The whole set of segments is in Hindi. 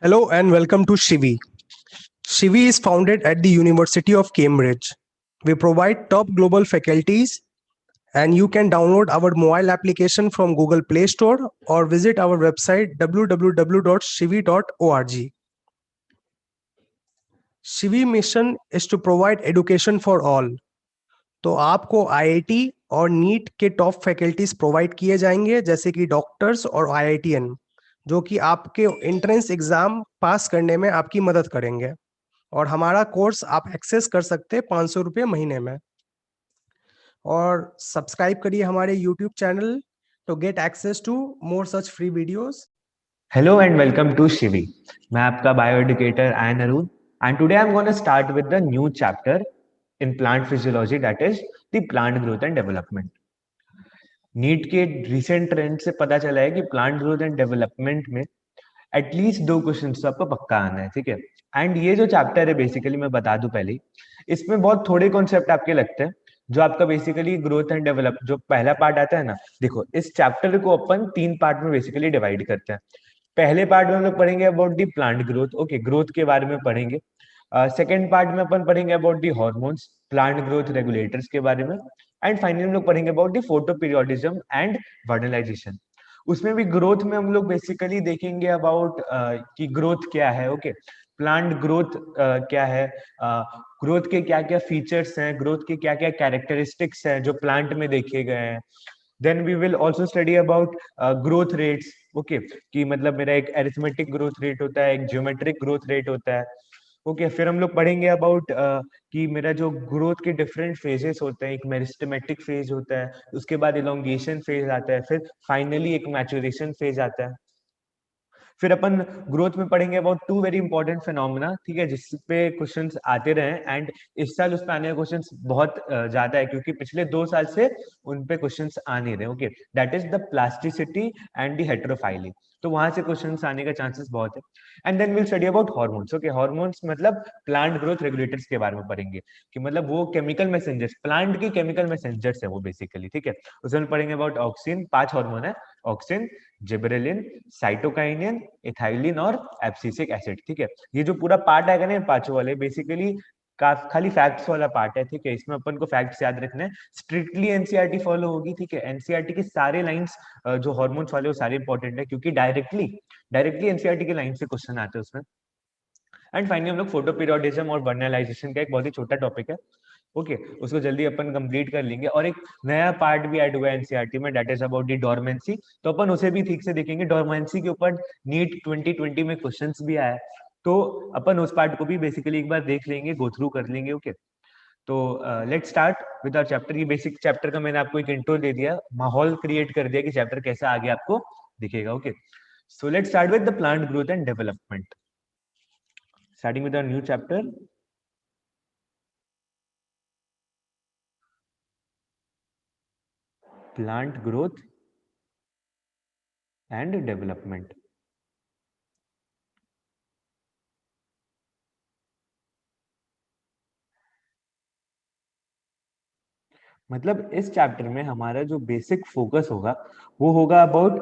Hello and welcome to Shivi. Shivi is founded at the University of Cambridge. We provide top global faculties, and you can download our mobile application from Google Play Store or visit our website www.shivi.org. Shivi mission is to provide education for all. तो आपको आईआईटी और नीट के टॉप फैकल्टीज प्रोवाइड किए जाएंगे, जैसे कि डॉक्टर्स और आईआईटीएन, जो कि आपके एंट्रेंस एग्जाम पास करने में आपकी मदद करेंगे। और हमारा कोर्स आप एक्सेस कर सकते हैं 500 रुपये महीने में। और सब्सक्राइब करिए हमारे YouTube channel to get access to more such free videos. Hello and welcome to Shivi. मैं आपका bio educator Ayan Arun and today I'm going to start with the new chapter in plant physiology, that is the plant growth and development. NEET के रिसेंट ट्रेंड से पता चला है कि प्लांट ग्रोथ एंड डेवलपमेंट में एटलीस्ट 2 क्वेश्चन तो आपको पक्का आना है, ठीक है। एंड ये जो चैप्टर है बेसिकली मैं बता दूं पहले, इसमें बहुत थोड़े कॉन्सेप्ट आपके लगते हैं जो आपका बेसिकली ग्रोथ एंड डेवलप जो पहला पार्ट आता है ना। देखो, इस चैप्टर को अपन 3 पार्ट में बेसिकली डिवाइड करते हैं। पहले पार्ट में हम लोग पढ़ेंगे about the plant growth, okay, growth के बारे में पढ़ेंगे। सेकेंड पार्ट में अपन पढ़ेंगे about the hormones, plant growth regulators के बारे में। एंड फाइनली हम लोग पढ़ेंगे about the photoperiodism and vernalization. उसमें भी ग्रोथ में हम लोग बेसिकली देखेंगे अबाउट कि ग्रोथ क्या है, ओके, प्लांट ग्रोथ क्या है, ग्रोथ के क्या क्या फीचर्स हैं, ग्रोथ के क्या क्या कैरेक्टरिस्टिक्स हैं जो प्लांट में देखे गए हैं। Then we will also study about growth rates, okay, कि मतलब मेरा एक एरिथमेटिक ग्रोथ रेट होता है, एक ज्योमेट्रिक ग्रोथ रेट होता है, ओके। फिर हम लोग पढ़ेंगे अबाउट कि मेरा जो ग्रोथ के डिफरेंट फेजेस होते हैं, एक मेरिस्टेमेटिक फेज होता है, उसके बाद इलोंगेशन फेज आता है, फिर फाइनली एक मैचुरेशन फेज आता है। फिर अपन ग्रोथ में पढ़ेंगे अबाउट 2 वेरी इंपॉर्टेंट फिनोमेना, ठीक है, जिस पे क्वेश्चंस आते रहे। एंड इस साल उस पे आने के क्वेश्चंस बहुत ज्यादा है क्योंकि पिछले 2 साल से उन पे क्वेश्चंस आ नहीं रहे, okay. That is the plasticity and the heterophylly, तो वहां से क्वेश्चंस आने का चांसेस बहुत है। And then will study about hormones, okay. Hormones मतलब प्लांट ग्रोथ रेगुलेटर्स के बारे में पढ़ेंगे कि मतलब वो केमिकल मैसेंजर्स, प्लांट की केमिकल मैसेंजर्स है वो बेसिकली, ठीक है। उसमें पढ़ेंगे अबाउट ऑक्सिन, 5 हार्मोन है, ऑक्सिन, जिबरेलिन, साइटोकाइनिन, इथाइलिन और एब्सिसिक एसिड, ठीक है। ये जो पूरा पार्ट आएगा ना पांचों वाले, बेसिकली खाली फैक्ट्स वाला पार्ट है, ठीक है। इसमें अपन को फैक्ट्स याद रखने हैं, स्ट्रिक्टली एनसीईआरटी फॉलो होगी, ठीक है। एनसीईआरटी के सारे लाइंस जो हार्मोन्स वाले वो सारे इंपॉर्टेंट है क्योंकि डायरेक्टली डायरेक्टली एनसीईआरटी के लाइन से क्वेश्चन आते हैं उसमें। एंड फाइनली हम लोग फोटो पीरियोडिज्म और वर्नलाइजेशन का एक बहुत ही छोटा टॉपिक है, ओके, उसको जल्दी अपन कंप्लीट कर लेंगे। और एक नया पार्ट भी ऐड हुआ है एनसीईआरटी में, that is about the dormancy, तो अपन उसे भी ठीक से देखेंगे। डोरमेंसी के ऊपर नीट 2020 में क्वेश्चंस भी आया है, तो अपन उस पार्ट को भी बेसिकली एक बार देख लेंगे, गो थ्रू कर लेंगे, ओके। तो let's start with our chapter. ये बेसिक चैप्टर का मैंने आपको एक इंट्रो दे दिया, माहौल क्रिएट कर दिया कि चैप्टर कैसा आगे आपको दिखेगा, okay. So let's start with the plant growth and development, starting with our new chapter, plant growth and development। मतलब इस चैप्टर में हमारा जो बेसिक फोकस होगा वो होगा अबाउट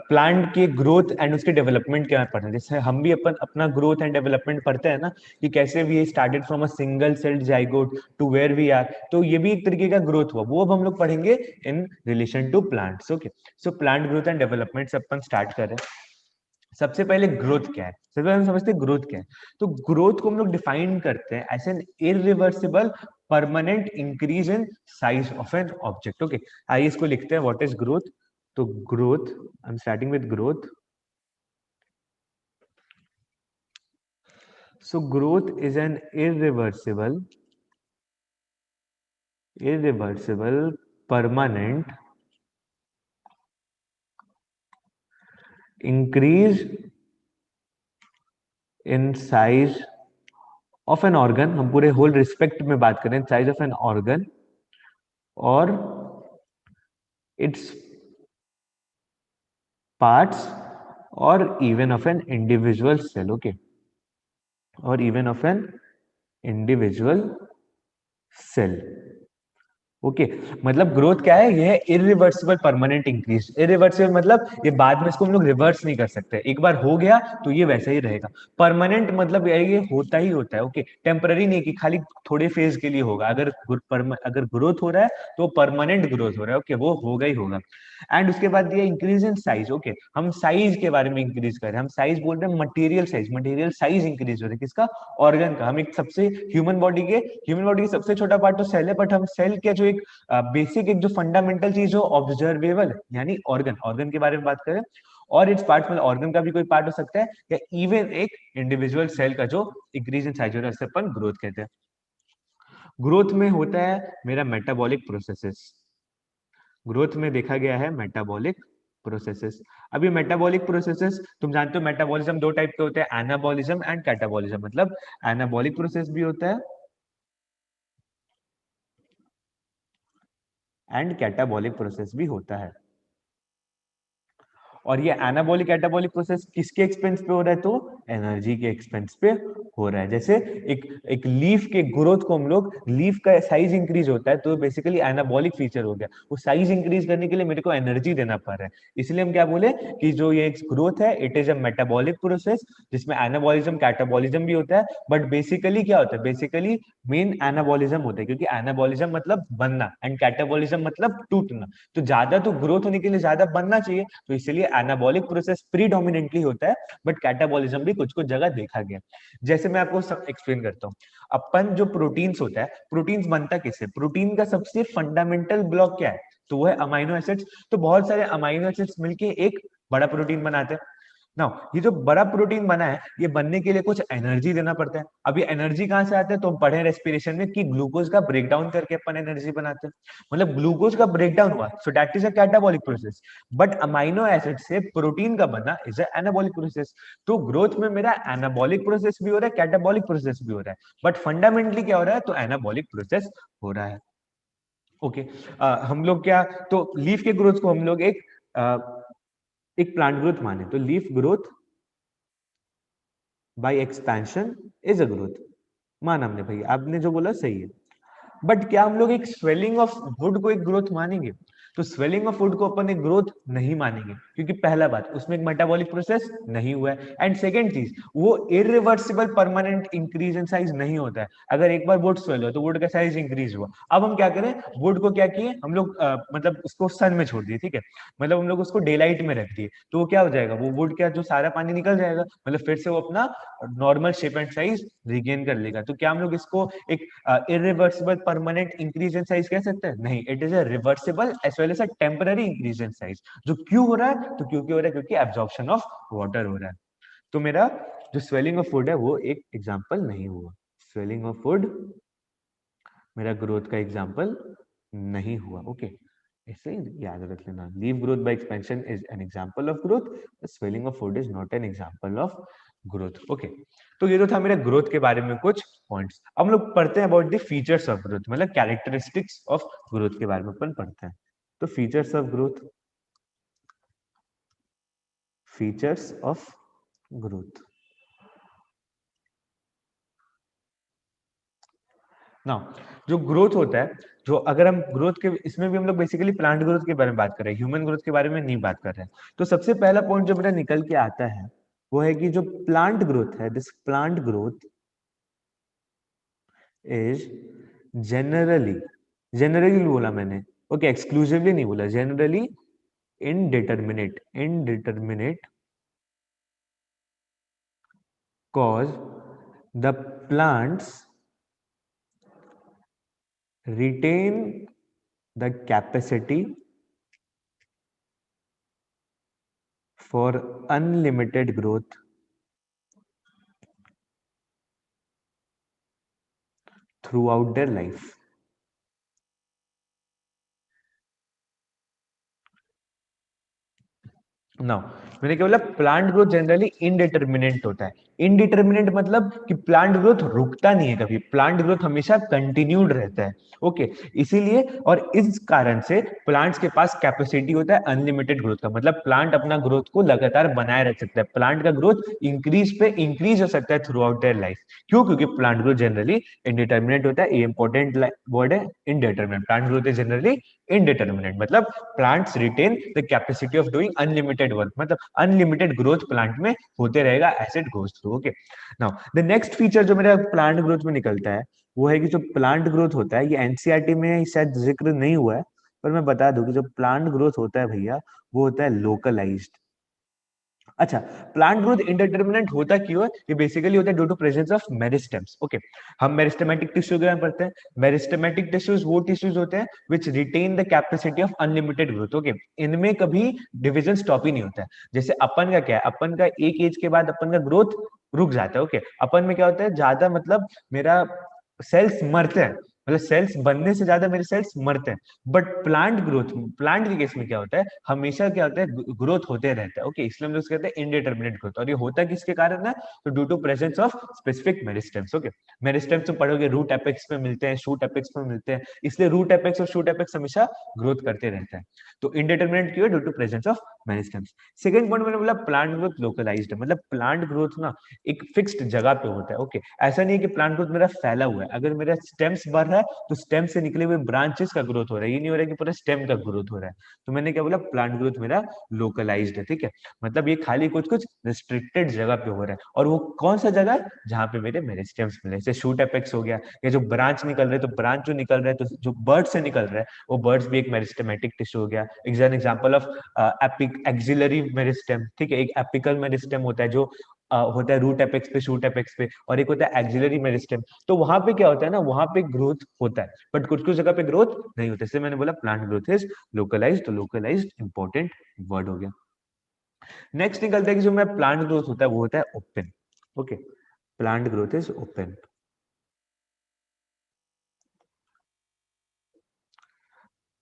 प्लांट के ग्रोथ एंड उसके डेवलपमेंट क्या पढ़ना है। जैसे हम भी अपन अपना ग्रोथ एंड डेवलपमेंट पढ़ते हैं ना, कि कैसे we started from a single celled zygote to where we are, तो ये भी एक तरीके का ग्रोथ हुआ, वो अब हम लोग पढ़ेंगे in relation to plants, okay. So plant growth and development से अपन स्टार्ट करें। सबसे पहले ग्रोथ क्या है, सबसे पहले हम समझते हैं ग्रोथ क्या है। तो ग्रोथ को हम लोग डिफाइन करते हैं as an irreversible permanent increase in size of an object, okay. आइए इसको लिखते हैं, व्हाट इज ग्रोथ। तो growth, I am starting with growth. So growth is an irreversible permanent increase in size of an organ, हम पूरे होल रिस्पेक्ट में बात करें, साइज ऑफ एन ऑर्गन और इट्स पार्ट्स और even of an individual cell, okay, और even of an individual cell. Okay मतलब ग्रोथ क्या है, ये है इरिवर्सिबल परमानेंट इंक्रीज। इरिवर्सिबल मतलब ये बाद में इसको हम लोग रिवर्स नहीं कर सकते, एक बार हो गया तो ये वैसा ही रहेगा। परमानेंट मतलब ये होता ही होता है। ओके टेम्पररी नहीं कि खाली थोड़े फेज के लिए होगा। अगर ग्रोथ हो रहा है तो परमानेंट ग्रोथ हो रहा है। ओके वो होगा ही होगा। एंड उसके बाद दिया इंक्रीज इन साइज। ओके हम साइज के बारे में इंक्रीज कर रहे हैं, हम साइज बोल रहे हैं material size. Material size increase हो रहा है किसका, ऑर्गन का। हम एक सबसे ह्यूमन बॉडी की सबसे छोटा पार्ट तो सेल है, बट हम सेल के जो एक बेसिक एक जो फंडामेंटल चीज हो ऑब्जर्वेबल यानी ऑर्गन, ऑर्गन के बारे में बात करें। और इट्स पार्ट मतलब ऑर्गन का भी कोई पार्ट हो सकता है या इवन एक इंडिविजुअल सेल का जो इंक्रीज इन साइज हो रहा है, अपन ग्रोथ कहते हैं। ग्रोथ में होता है मेरा मेटाबॉलिक प्रोसेसेस। ग्रोथ में देखा गया है मेटाबॉलिक प्रोसेसेस। अभी मेटाबॉलिक प्रोसेसेस तुम जानते हो, मेटाबॉलिज्म दो टाइप के होते हैं, एनाबॉलिज्म एंड कैटाबॉलिज्म। मतलब एनाबॉलिक प्रोसेस भी होता है एंड कैटाबॉलिक प्रोसेस भी होता है। और ये एनाबॉलिक कैटाबॉलिक प्रोसेस किसके एक्सपेंस पे हो रहा है, तो एनर्जी के एक्सपेंस पे हो रहा है। जैसे एक एक लीफ के ग्रोथ को हम लोग, लीफ का साइज इंक्रीज होता है तो बेसिकली एनाबॉलिक फीचर हो गया। वो साइज इंक्रीज करने के लिए मेरे को एनर्जी देना पड़ रहा है, इसलिए हम क्या बोले कि जो ये ग्रोथ है it is a metabolic process जिसमें एनाबॉलिज्म कैटाबॉलिज्म भी होता है। बट बेसिकली क्या होता है, बेसिकली मेन एनाबॉलिज्म होता है, क्योंकि एनाबॉलिज्म मतलब बनना एंड कैटाबॉलिज्म मतलब टूटना। तो ज्यादा तो ग्रोथ होने के लिए ज्यादा बनना चाहिए, तो इसलिए एनाबॉलिक प्रोसेस प्रीडोमिनेंटली होता है, बट कैटाबॉलिज्म भी कुछ कुछ जगह देखा गया। जैसे मैं आपको सब एक्सप्लेन करता हूँ। अपन जो प्रोटीन्स होता है, प्रोटीन्स बनता किससे, प्रोटीन का सबसे फंडामेंटल ब्लॉक क्या है, तो वो है अमाइनो एसिड्स। तो बहुत सारे अमाइनो एसिड्स मिलके एक बड़ा प्रोटीन बनाते हैं ना। ये जो बड़ा प्रोटीन बना है, ये बनने के लिए कुछ एनर्जी देना पड़ता है। अब ये एनर्जी कहां से आते हैं, तो हम पढ़े रेस्पिरेशन में कि ग्लूकोज का ब्रेकडाउन करके अपन एनर्जी बनाते हैं। मतलब ग्लूकोज का ब्रेकडाउन हुआ, so that is a catabolic process. But amino acid से प्रोटीन का बनना इज अ एनाबॉलिक प्रोसेस। तो ग्रोथ में मेरा एनाबॉलिक प्रोसेस भी हो रहा है, कैटाबॉलिक प्रोसेस भी हो रहा है, बट फंडामेंटली क्या हो रहा है, तो एनाबॉलिक प्रोसेस हो रहा है। ओके हम लोग क्या, तो लीफ के ग्रोथ को हम लोग एक प्लांट ग्रोथ माने, तो leaf growth by expansion is a growth. माना हमने, भाई आपने जो बोला सही है। बट क्या हम लोग एक स्वेलिंग ऑफ वुड को एक ग्रोथ मानेंगे, तो स्वेलिंग ऑफ वुड को अपन एक ग्रोथ नहीं मानेंगे, क्योंकि पहला बात उसमें एक मेटाबॉलिक प्रोसेस नहीं हुआ है, एंड सेकंड चीज वो irreversible permanent increase in size नहीं होता है। अगर एक बार वुड स्वेल हो तो वुड का साइज इंक्रीज हुआ। अब हम क्या करें, वुड को क्या किए हम लोग, मतलब उसको सन में छोड़ दिए, ठीक है, मतलब हम लोग उसको डे लाइट में रख दिए, तो वो क्या हो जाएगा, वो वुड का जो सारा पानी निकल जाएगा, मतलब फिर से वो अपना normal shape and size regain कर लेगा। तो क्या हम लोग इसको एक irreversible permanent increase in size कह सकते हैं, नहीं, it is a reversible as well as a temporary increase in size. जो क्यों हो रहा है, तो क्योंकि हो रहा है क्योंकि एब्जॉर्प्शन ऑफ वाटर हो रहा है। तो मेरा जो स्वेलिंग ऑफ वुड है वो एक एग्जांपल नहीं हुआ, स्वेलिंग ऑफ वुड मेरा ग्रोथ का एग्जांपल नहीं हुआ। ओके ऐसे याद रख लेना, leaf growth by expansion is an example of growth, swelling of would is not an example of growth. Okay तो ये तो था मेरा ग्रोथ के बारे में कुछ पॉइंट्स। अब हम लोग पढ़ते हैं about the features of growth, मतलब कैरेक्टरिस्टिक्स ऑफ ग्रोथ के बारे में अपन पढ़ते हैं। तो features of growth, features of growth ना, जो ग्रोथ होता है, जो अगर हम ग्रोथ के इसमें भी हम लोग बेसिकली प्लांट ग्रोथ के बारे में बात कर रहे हैं, ह्यूमन ग्रोथ के बारे में नहीं बात कर रहे हैं। तो सबसे पहला पॉइंट जो मेरा निकल के आता है वो है कि जो प्लांट ग्रोथ है, this plant growth is generally, generally बोला मैंने, ओके एक्सक्लूसिवली नहीं बोला, generally indeterminate, indeterminate cause the plants retain the capacity for unlimited growth throughout their life. Now मैंने क्या बोला, प्लांट ग्रोथ जनरली इनडिटर्मिनेंट होता है। इनडिटर्मिनेंट मतलब कि प्लांट ग्रोथ रुकता नहीं है कभी, प्लांट ग्रोथ हमेशा कंटिन्यूड रहता है। ओके, इसीलिए और इस कारण से प्लांट्स के पास कैपेसिटी होता है अनलिमिटेड ग्रोथ का, मतलब प्लांट अपना ग्रोथ को लगातार बनाए रख सकता है, प्लांट का ग्रोथ इंक्रीज पे इंक्रीज हो सकता है थ्रू आउट देयर लाइफ। क्यों? क्योंकि प्लांट ग्रोथ जनरली इनडिटर्मिनेट होता है। ये इंपॉर्टेंट वर्ड है, indeterminate. Plant growth is generally indeterminate, मतलब plants retain the capacity of doing unlimited work, मतलब अनलिमिटेड ग्रोथ प्लांट में होते रहेगा as it goes through. Okay, now the next feature जो मेरा प्लांट ग्रोथ में निकलता है वो है कि जो प्लांट ग्रोथ होता है, ये एनसीईआरटी में शायद जिक्र नहीं हुआ है, पर मैं बता दूं कि जो प्लांट ग्रोथ होता है भैया, वो होता है लोकलाइज्ड। अच्छा, प्लांट ग्रोथ इंडिटरमिनेंट होता क्यों है? ये बेसिकली होता है due to presence of meristems. Okay, हम मेरिस्टेमेटिक टिश्यू के बारे में पढ़ते हैं। मेरिस्टेमेटिक टिश्यूज वो टिश्यूज होते हैं which retain the capacity of unlimited growth. Okay, इनमें कभी डिवीजन स्टॉप ही नहीं होता है। जैसे अपन का क्या है, अपन का एक एज के बाद अपन का ग्रोथ रुक जाता है। ओके, अपन में क्या होता है, ज्यादा मतलब मेरा सेल्स मरते हैं, मतलब सेल्स बनने से ज्यादा मेरे सेल्स मरते हैं। बट प्लांट ग्रोथ, प्लांट के केस में क्या होता है, हमेशा क्या होता है, ग्रोथ होते रहता है। ओके, इसलिए हम लोग कहते हैं इनडिटरमिनेट ग्रोथ। और ये होता किसके कारण है? तो due to presence of specific meristems. Okay, meristems तो पढ़ोगे, रूट एपेक्स में मिलते हैं, शूट एपेक्स में मिलते हैं, इसलिए रूट एपेक्स और शूट एपेक्स हमेशा ग्रोथ करते रहते हैं। तो इनडिटरमिनेट क्यों है? Due to presence of meristems. Second point मैंने बोला प्लांट ग्रोथ लोकलाइज्ड है, मतलब प्लांट ग्रोथ ना एक फिक्स्ड जगह पे होता है। ओके, ऐसा नहीं है कि प्लांट ग्रोथ मेरा फैला हुआ है, अगर मेरा स्टेम्स बढ़ रहा है तो स्टेम से निकले हुए ब्रांचेस का ग्रोथ हो रहा है, ये नहीं हो रहा है कि पूरा स्टेम का ग्रोथ हो रहा है। तो मैंने क्या बोला, प्लांट ग्रोथ मेरा लोकलाइज्ड है। ठीक है, मतलब ये खाली कुछ कुछ रिस्ट्रिक्टेड जगह पे हो रहा है, और वो कौन सा जगह है? जहां पे मेरे मेरिस्टेम्स मिले, जैसे शूट एपेक्स हो गया, या जो ब्रांच निकल रहे, तो ब्रांच जो निकल रहा है, तो जो बर्ड से निकल रहा है, वो बर्ड्स भी एक मेरिस्टेमेटिक टिश्यू हो गया। Example of epic axillary meristem. ठीक है, एक एपिकल मेरिस्टेम होता है जो होता है रूट एपेक्स पे, शूट एपेक्स पे, और एक होता है एक्सिलरी मेरिस्टेम। तो वहां पे क्या होता है ना, वहां पे ग्रोथ होता है, बट कुछ कुछ जगह पे ग्रोथ नहीं होता। इसलिए मैंने बोला प्लांट ग्रोथ इज लोकलाइज्ड। तो लोकलाइज्ड इंपॉर्टेंट वर्ड हो गया। नेक्स्ट निकलता है कि जो मैं प्लांट ग्रोथ होता है वो होता है open. Okay, plant growth is open.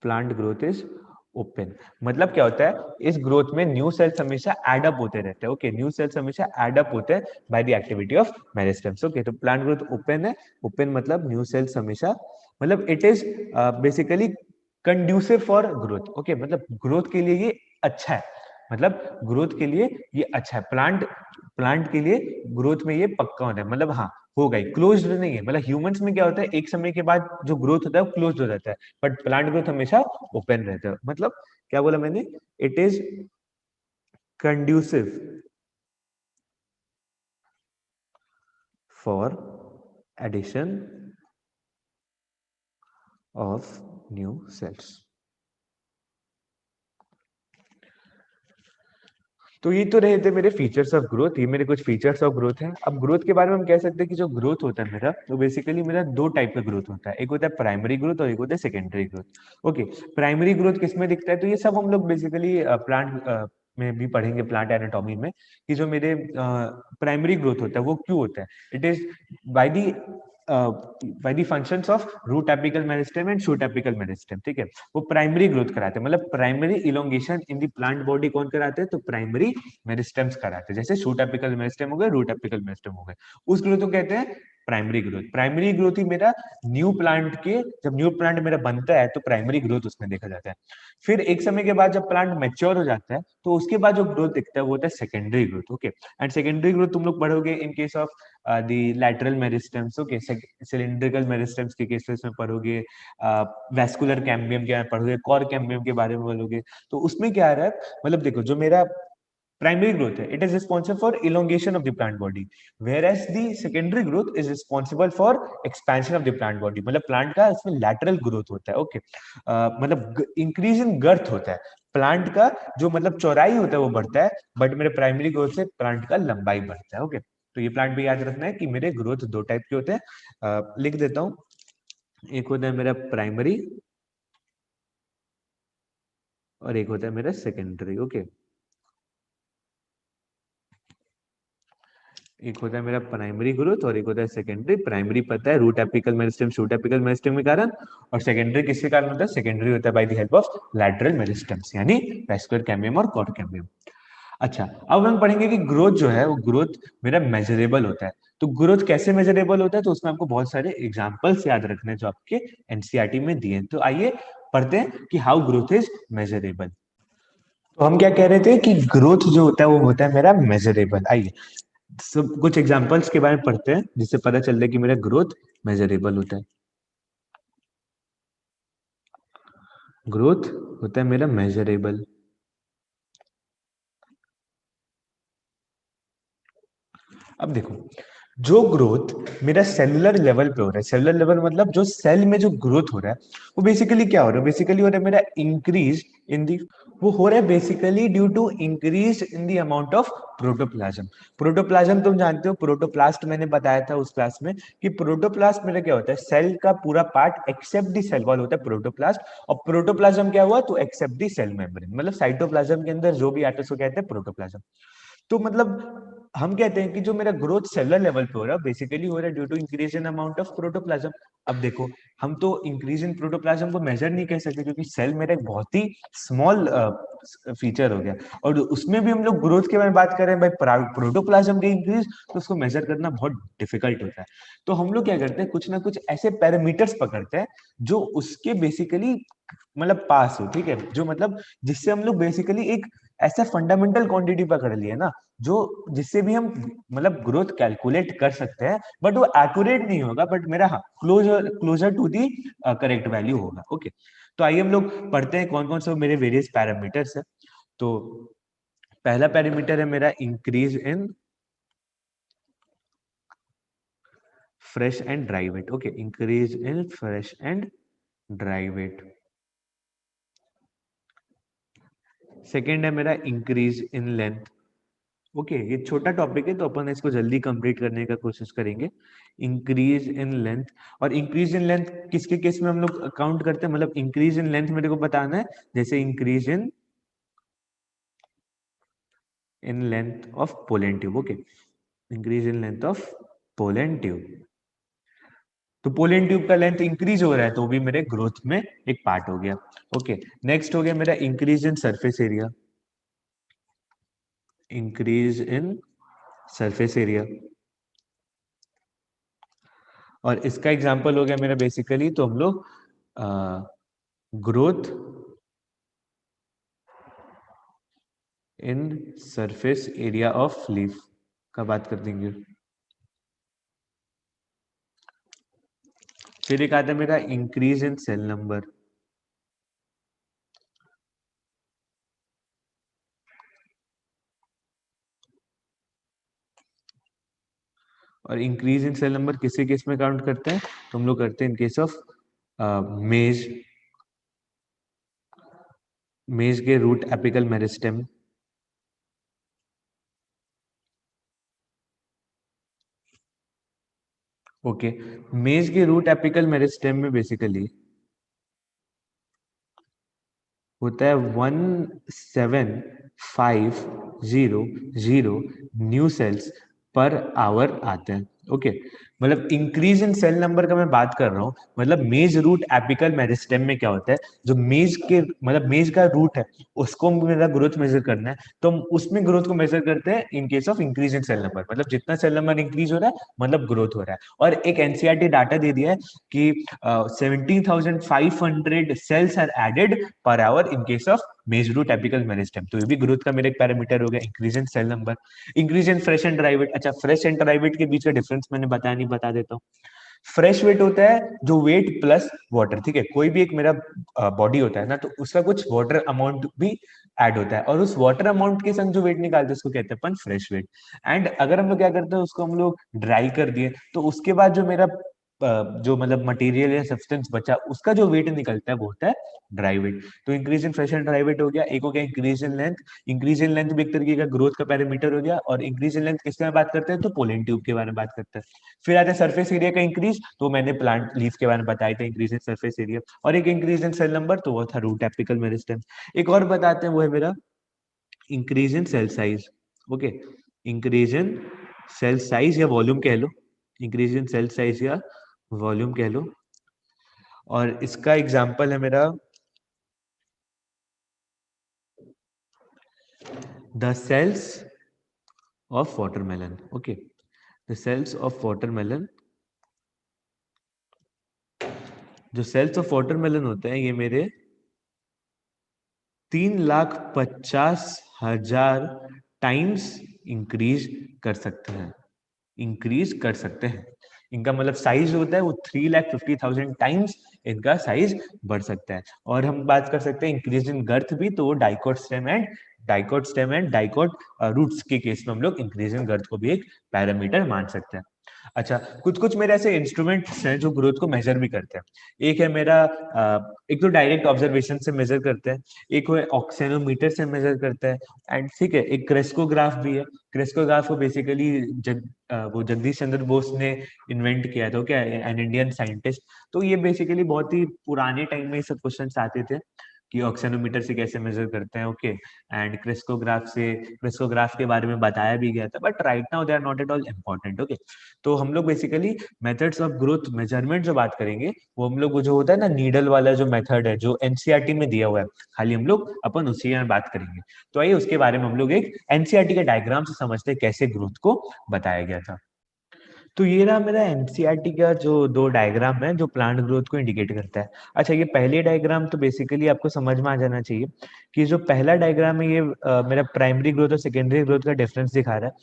Plant growth is open मतलब क्या होता है, इस ग्रोथ में न्यू सेल्स हमेशा एडअप होते रहते हैं। ओके, न्यू सेल्स हमेशा एडअप होते हैं by the activity of meristems. Okay, तो प्लांट ग्रोथ ओपन है। ओपन मतलब न्यू सेल्स हमेशा, मतलब it is basically conducive for growth. Okay, मतलब ग्रोथ के लिए ये अच्छा है, मतलब ग्रोथ के लिए ये अच्छा है। प्लांट प्लांट के लिए ग्रोथ में ये पक्का होता है, मतलब हाँ हो गई, क्लोज्ड नहीं है। मतलब ह्यूमंस में क्या होता है, एक समय के बाद जो ग्रोथ होता है वो क्लोज हो जाता है, बट प्लांट ग्रोथ हमेशा ओपन रहता है। मतलब क्या बोला मैंने, it is conducive for addition of new cells. तो ये तो रहे थे मेरे फीचर्स ऑफ ग्रोथ, ये मेरे कुछ फीचर्स ऑफ ग्रोथ है। अब ग्रोथ के बारे में हम कह सकते हैं कि जो ग्रोथ होता है मेरा, तो बेसिकली मेरा दो टाइप का ग्रोथ होता है, एक होता है प्राइमरी ग्रोथ और एक होता है secondary growth. Okay, primary growth किसमें दिखता है, तो ये सब हम लोग बेसिकली प्लांट में भी पढ़ेंगे, प्लांट एनाटॉमी में, कि जो मेरे प्राइमरी ग्रोथ होता है वो क्यों होता है। It is by the by the functions of root apical meristem and shoot apical meristem। ठीक है, वो प्राइमरी ग्रोथ कराते हैं, मतलब primary elongation in the plant body कौन कराते हैं, तो प्राइमरी मेरिस्टेम्स कराते हैं। जैसे शूट एपिकल मेरिस्टेम हो गए, रूट एपिकल मेरिस्टेम हो गए, उस ग्रोथ को कहते हैं प्राइमरी ग्रोथ। प्राइमरी ग्रोथ ही मेरा न्यू प्लांट के, जब न्यू प्लांट मेरा बनता है तो प्राइमरी ग्रोथ उसमें देखा जाता है। फिर एक समय के बाद जब प्लांट मैच्योर हो जाता है तो उसके बाद जो ग्रोथ दिखता है वो होता है secondary growth. Okay, and secondary growth तुम लोग पढ़ोगे इन case of the lateral meristems. Okay, cylindrical meristems के केसेस में पढ़ोगे, वैस्कुलर कैम्बियम के पढ़ोगे, कॉर कैम्बियम के बारे में बोलोगे। तो उसमें क्या आ रहा है, मतलब देखो जो मेरा प्राइमरी ग्रोथ है, it is responsible for elongation of the plant body, whereas the secondary growth is responsible for expansion of the plant body। मतलब प्लांट का इसमें lateral growth होता है। ओके, मतलब इंक्रीज इन गर्थ होता है प्लांट का, जो मतलब चौड़ाई होता है वो बढ़ता है, बट मेरे प्राइमरी ग्रोथ से प्लांट का लंबाई बढ़ता है। ओके, तो ये प्लांट भी याद रखना है कि मेरे ग्रोथ दो टाइप के होते हैं। लिख देता हूं, एक होता है मेरा प्राइमरी और एक होता है मेरा सेकेंडरी। ओके, एक होता है मेरा प्राइमरी ग्रोथ और एक होता है सेकेंडरी। प्राइमरी पता है root apical meristem, shoot apical meristem के कारण, और सेकेंडरी किसके कारण होता है, सेकेंडरी होता है by the help of lateral meristems, यानी वैस्कुलर कैम्बियम और कॉर्ड कैम्बियम। अच्छा, अब हम पढ़ेंगे कि ग्रोथ जो है वो ग्रोथ मेरा मेजरेबल होता है। तो ग्रोथ कैसे मेजरेबल होता है, तो उसमें आपको बहुत सारे एग्जांपल्स याद रखने हैं जो आपके एनसीईआरटी में दिए हैं। तो आइए पढ़ते हैं कि हाउ ग्रोथ इज मेजरेबल। तो हम क्या कह रहे थे कि ग्रोथ जो होता है वो होता है मेरा मेजरेबल। आइए सब कुछ एग्जांपल्स के बारे में पढ़ते हैं जिससे पता चलता है कि मेरा ग्रोथ मेजरेबल होता है। ग्रोथ होता है मेरा मेजरेबल। अब देखो, जो ग्रोथ मेरा सेलुलर लेवल पे हो रहा है, सेलुलर लेवल मतलब जो सेल में जो ग्रोथ हो रहा है वो बेसिकली क्या हो रहा है, बेसिकली हो रहा है मेरा इंक्रीज इन दी, वो हो रहा है basically due to increase in the amount of protoplasm. Protoplasm तुम जानते हो, प्रोटोप्लास्ट मैंने बताया था उस क्लास में कि प्रोटोप्लास्ट मेरा क्या होता है, सेल का पूरा पार्ट एक्सेप्ट दी सेल वॉल होता है प्रोटोप्लास्ट। और प्रोटोप्लाज्म क्या हुआ, तो एक्सेप्ट दी सेल मेम्ब्रेन, मतलब साइटोप्लाज्म के अंदर जो भी आता है उसको कहते हैं प्रोटोप्लाज्म। तो मतलब हम कहते हैं कि जो मेरा ग्रोथ सेलुलर लेवल पे हो रहा है बेसिकली हो रहा है due to increase in amount of protoplasm. अब देखो, हम तो इंक्रीज इन प्रोटोप्लाज्म को मेजर नहीं कर सकते क्योंकि सेल मेरा एक बहुत ही स्मॉल फीचर हो गया, और उसमें भी हम लोग ग्रोथ के बारे में बात कर रहे हैं भाई, प्रोटोप्लाज्म की इंक्रीज, तो उसको मेजर करना बहुत डिफिकल्ट होता है। तो हम लोग क्या करते हैं, कुछ ना कुछ ऐसे पैरामीटर्स पकड़ते हैं जो उसके बेसिकली मतलब पास हो, ठीक है, जो मतलब जिससे हम लोग बेसिकली एक ऐसा फंडामेंटल क्वांटिटी पकड़ लिया ना, जो जिससे भी हम मतलब ग्रोथ कैलकुलेट कर सकते हैं, बट वो एक्यूरेट नहीं होगा, बट मेरा हाँ closer closer to the correct value होगा। ओके, तो आइए हम लोग पढ़ते हैं कौन कौन से मेरे वेरियस पैरामीटर्स है। तो पहला पैरामीटर है मेरा increase in fresh and dry weight. Okay, increase in fresh and dry weight. Second है मेरा इंक्रीज इन लेंथ। ओके, ये छोटा टॉपिक है तो अपन इसको जल्दी कंप्लीट करने का कोशिश करेंगे। इंक्रीज इन लेंथ, और इंक्रीज इन लेंथ किसके केस में हम लोग काउंट करते हैं, मतलब इंक्रीज इन लेंथ मेरे को बताना है, जैसे increase in length of pollen tube. Okay, increase in length of pollen tube. तो पोलन ट्यूब का लेंथ इंक्रीज हो रहा है तो भी मेरे ग्रोथ में एक पार्ट हो गया। ओके, नेक्स्ट हो गया मेरा increase in surface area. Increase in surface area, और इसका एग्जांपल हो गया मेरा बेसिकली, तो हम लोग growth in surface area of leaf का बात कर देंगे। फिर एक आता है मेरा इंक्रीज इन सेल नंबर। और इंक्रीज इन सेल नंबर किसी केस में काउंट करते हैं, तो हम लोग करते हैं इन केस ऑफ मेज, मेज के रूट एपिकल मेरिस्टेम। ओके, मेज के रूट एपिकल मेरिस्टेम में बेसिकली होता है 1750 न्यू सेल्स पर आवर आते हैं। ओके, मतलब इंक्रीज इन सेल नंबर का मैं बात कर रहा हूँ, मतलब मेज रूट एपिकल मेरिस्टेम में क्या होता है, जो मेज के मतलब मेज का रूट है उसको मेरा ग्रोथ मेजर करना है, तो हम उसमें ग्रोथ को मेजर करते हैं in case of increase in cell number, मतलब जितना सेल नंबर इंक्रीज हो रहा है मतलब ग्रोथ हो रहा है। और एक एनसीईआरटी डाटा दे दिया है कि 17,500 cells are added per hour in case of मेज रूट एपिकल मेरिस्टेम। तो ये भी ग्रोथ का मेरा एक पैरामीटर हो गया, increase in cell number. Increase in fresh and dry weight, अच्छा फ्रेश एंड ड्राई वेट के बीच का डिफरेंस मैंने बताया नहीं, बता देता हूँ। फ्रेश वेट होता है जो वेट प्लस वाटर, ठीक है, कोई भी एक मेरा बॉडी होता है ना, तो उसका कुछ वाटर अमाउंट भी ऐड होता है, और उस वाटर अमाउंट के संग जो वेट निकालते हैं उसको कहते हैं अपन फ्रेश वेट। एंड अगर हम लोग क्या करते हैं, उसको हम लोग ड्राई कर दिए तो उसके बाद जो मेरा जो मतलब मटेरियल या सब्सटेंस बचा उसका जो वेट निकलता है वो होता है ड्राई वेट। तो increase in fresh and dry weight हो गया, एक हो गया increase in length. Increase in length भी एक तरीके का ग्रोथ का पैरामीटर हो गया, और इंक्रीज इन लेंथ किसके में बात करते हैं, तो पोलन ट्यूब के बारे में बात करते हैं। फिर आता है सरफेस एरिया का इंक्रीज, तो मैंने प्लांट लीफ के बारे में बताया था इंक्रीज इन सरफेस एरिया, और एक इंक्रीज इन सेल नंबर तो वो था रूट एपिकल मेरिस्टेम। एक और बताते हैं वो है मेरा increase in cell size. Okay, increase in cell size या वॉल्यूम कह लो, इंक्रीज इन सेल साइज या वॉल्यूम कह लो, और इसका एग्जांपल है मेरा the cells of watermelon. Okay, the cells of watermelon, जो सेल्स ऑफ वाटरमेलन होते हैं ये मेरे 3,50,000 टाइम्स इंक्रीज कर सकते हैं, इंक्रीज कर सकते हैं। इनका मतलब साइज होता है वो 3,50,000 टाइम्स इनका साइज बढ़ सकता है। और हम बात कर सकते हैं इंक्रीज इन गर्थ भी, तो वो dicot stem and dicot roots के केस में हम लोग इंक्रीज इन गर्थ को भी एक पैरामीटर मान सकते हैं। अच्छा, कुछ कुछ मेरे ऐसे इंस्ट्रूमेंट्स हैं जो ग्रोथ को मेजर भी करते हैं। एक है मेरा एक तो डायरेक्ट ऑब्जर्वेशन से मेजर करते हैं, एक वो ऑक्सेनोमीटर से मेजर करते हैं, एंड ठीक है एक क्रेस्कोग्राफ भी है। क्रेस्कोग्राफ को बेसिकली वो जगदीश चंद्र बोस ने इन्वेंट किया था, क्या एन इंडियन साइंटिस्ट। तो ये बेसिकली बहुत ही पुराने टाइम में ये सब क्वेश्चंस आते थे कि ऑक्सेनोमीटर से कैसे मेजर करते हैं, ओके, एंड क्रेस्कोग्राफ के बारे में बताया भी गया था, but right now they are not at all important. Okay, तो हम लोग basically methods of growth measurement जो बात करेंगे वो हम लोग जो होता है ना नीडल वाला जो मेथड है जो एनसीईआरटी में दिया हुआ है, खाली हम लोग अपन उसी में बात करेंगे। तो आइए उसके बारे में हम लोग एक एनसीईआरटी के डायग्राम से समझते हैं कैसे ग्रोथ को बताया गया था। तो ये रहा मेरा एनसीईआरटी का जो दो डायग्राम है जो प्लांट ग्रोथ को इंडिकेट करता है। अच्छा, ये पहले डायग्राम तो बेसिकली आपको समझ में आ जाना चाहिए कि जो पहला डायग्राम है ये मेरा प्राइमरी ग्रोथ और सेकेंडरी ग्रोथ का डिफरेंस दिखा रहा है।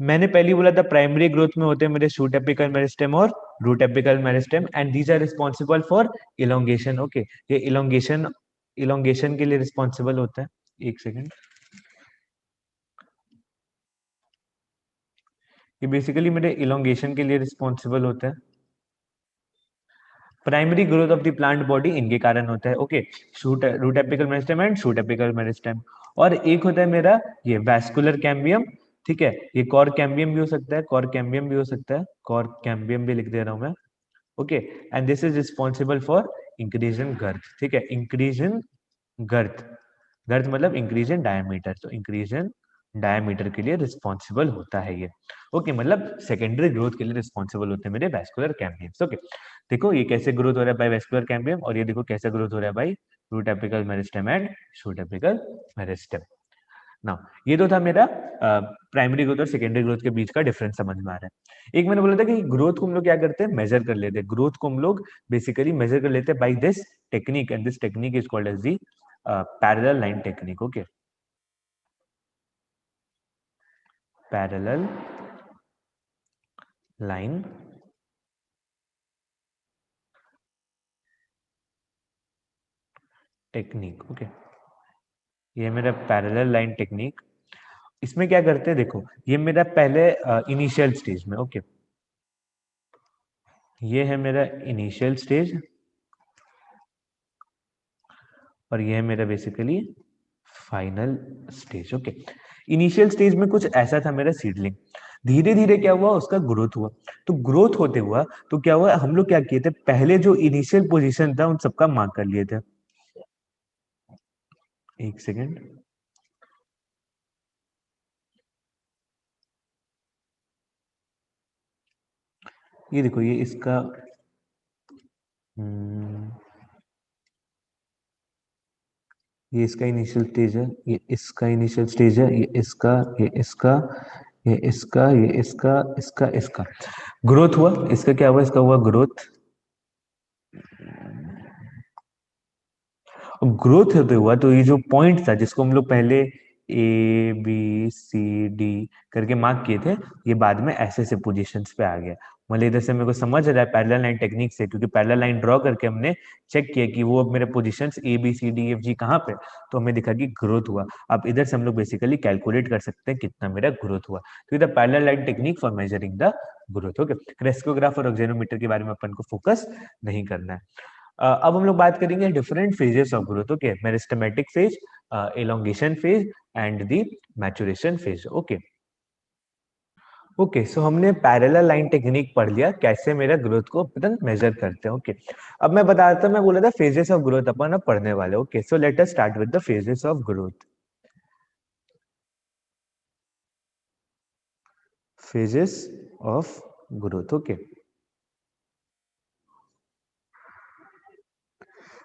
मैंने पहले बोला था प्राइमरी ग्रोथ में होते हैं मेरे शूट एपिकल मेरिस्टेम और root apical meristem, and these are responsible for elongation. Okay, ये इलोंगेशन के लिए रिस्पॉन्सिबल होता है। एक सेकेंड, ये बेसिकली मेरे इलोंगेशन के लिए रिस्पॉन्सिबल होता है। Primary growth of the plant body इनके कारण होता है। Okay, shoot root apical meristem and shoot apical meristem. और एक होता है मेरा ये वैस्कुलर कैम्बियम, ठीक है, ये कॉर कैम्बियम भी हो सकता है, कॉर कैम्बियम भी हो सकता है, कॉर कैम्बियम भी लिख दे रहा हूं मैं। Okay, and this is responsible for increase in girth. ठीक है, इंक्रीज इन गर्थ, गर्थ मतलब इंक्रीज इन डायमीटर, तो इंक्रीज इन डायमीटर के लिए रिस्पॉन्सिबल होता है ये। ओके, मतलब सेकेंडरी ग्रोथ के लिए रिस्पॉन्सिबल होते हैं मेरे वैस्कुलर कैम्बियम्स। ओके, देखो ये कैसे ग्रोथ हो रहा है बाय वैस्कुलर कैम्बियम, और ये देखो कैसे ग्रोथ हो रहा है by root apical meristem and shoot apical meristem. ना, ये तो था मेरा प्राइमरी ग्रोथ और सेकेंडरी ग्रोथ के बीच का डिफरेंस समझ में आ रहा है। एक मैंने बोला था कि ग्रोथ को हम लोग क्या करते हैं, मेजर कर लेते हैं। ग्रोथ को हम लोग बेसिकली मेजर कर लेते हैं by this technique, and this technique is called as the parallel line technique. Okay, parallel line technique. Okay, ये मेरा पैरेलल लाइन टेक्निक। इसमें क्या करते हैं, देखो ये मेरा पहले इनिशियल स्टेज में, ओके, ये है मेरा इनिशियल स्टेज और ये है मेरा basically final stage. Okay, initial stage में कुछ ऐसा था मेरा सीडलिंग, धीरे धीरे क्या हुआ उसका ग्रोथ हुआ। तो ग्रोथ होते हुआ तो क्या हुआ, हम लोग क्या किए थे, पहले जो इनिशियल पोजीशन था उन सबका मार्क कर लिए थे। एक सेकेंड, ये देखो ये इसका ये इसका इनिशियल स्टेज है, ये इसका इनिशियल स्टेज है, ये इसका, ये इसका, ये इसका, ये इसका, इसका, इसका ग्रोथ हुआ। इसका क्या हुआ, इसका हुआ ग्रोथ। ग्रोथ होते हुआ तो ये जो पॉइंट था जिसको हम लोग पहले ए बी सी डी करके मार्क किए थे, ये बाद में ऐसे ऐसे पोजीशंस पे आ गया। मतलब इधर से मेरे को समझ रहा है पैरेलल लाइन टेक्निक से, क्योंकि पैरेलल लाइन ड्रॉ करके हमने चेक किया कि वो मेरे positions A B C D F G कहाँ पे, तो हमें दिखा कि ग्रोथ हुआ। अब इधर से हम लोग बेसिकली कैलकुलेट कर सकते हैं कितना मेरा ग्रोथ हुआ। तो इधर parallel line technique for measuring the growth. Okay, crescograph और ऑक्सीनोमीटर के बारे में अपन को फोकस नहीं करना है। अब हम लोग बात करेंगे different phases of growth. Okay, meristematic phase, elongation phase and the maturation phase. Okay, okay, so हमने पैरेलल लाइन टेक्निक पढ़ लिया कैसे मेरा ग्रोथ को अपन मेजर करते हैं। ओके, अब मैं बताता हूँ, मैं बोला था फेजेस ऑफ ग्रोथ अपन अब पढ़ने वाले। Okay, so let us start with the phases of growth. Phases of growth. Okay,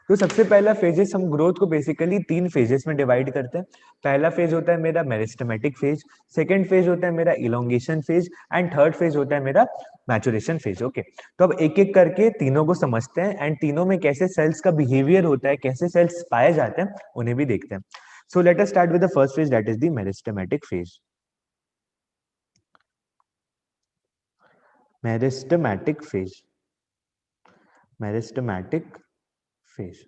तो सबसे पहला फेजेस, हम ग्रोथ को बेसिकली 3 फेजेस में डिवाइड करते हैं। पहला फेज होता है मेरा मेरिस्टेमेटिक फेज, सेकंड फेज होता है मेरा elongation phase, and third phase होता है मेरा मैचुरेशन फेज। ओके, तो अब एक एक करके तीनों को समझते हैं, एंड तीनों में कैसे सेल्स का बिहेवियर होता है, कैसे सेल्स पाए जाते हैं, उन्हें भी देखते हैं। सो let us start with the first phase, that is the meristematic phase. Meristematic phase, meristematic phase.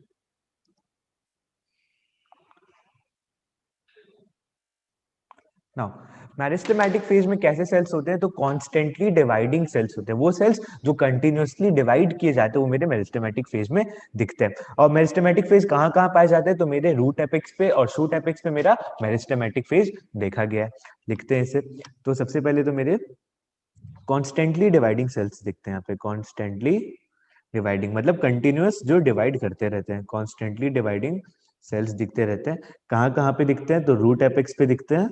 Now meristematic phase में कैसे सेल्स होते हैं, तो कॉन्स्टेंटली डिवाइडिंग सेल्स होते हैं। वो सेल्स जो कंटिन्यूअसली डिवाइड किए जाते हैं वो मेरे मेरिस्टेमेटिक फेज में दिखते हैं। और मेरिस्टेमेटिक फेज कहाँ कहाँ पाए जाते हैं, तो मेरे रूट एपेक्स पे और शूट एपेक्स पे मेरा मेरिस्टेमेटिक फेज देखा गया है। लिखते हैं इसे। तो सबसे पहले तो मेरे कॉन्स्टेंटली डिवाइडिंग सेल्स दिखते हैं यहाँ पे। कॉन्स्टेंटली डिवाइडिंग मतलब कंटिन्यूअस जो डिवाइड करते रहते हैं, कॉन्स्टेंटली डिवाइडिंग सेल्स दिखते रहते हैं। कहाँ कहाँ पे दिखते हैं, तो रूट एपेक्स पे दिखते हैं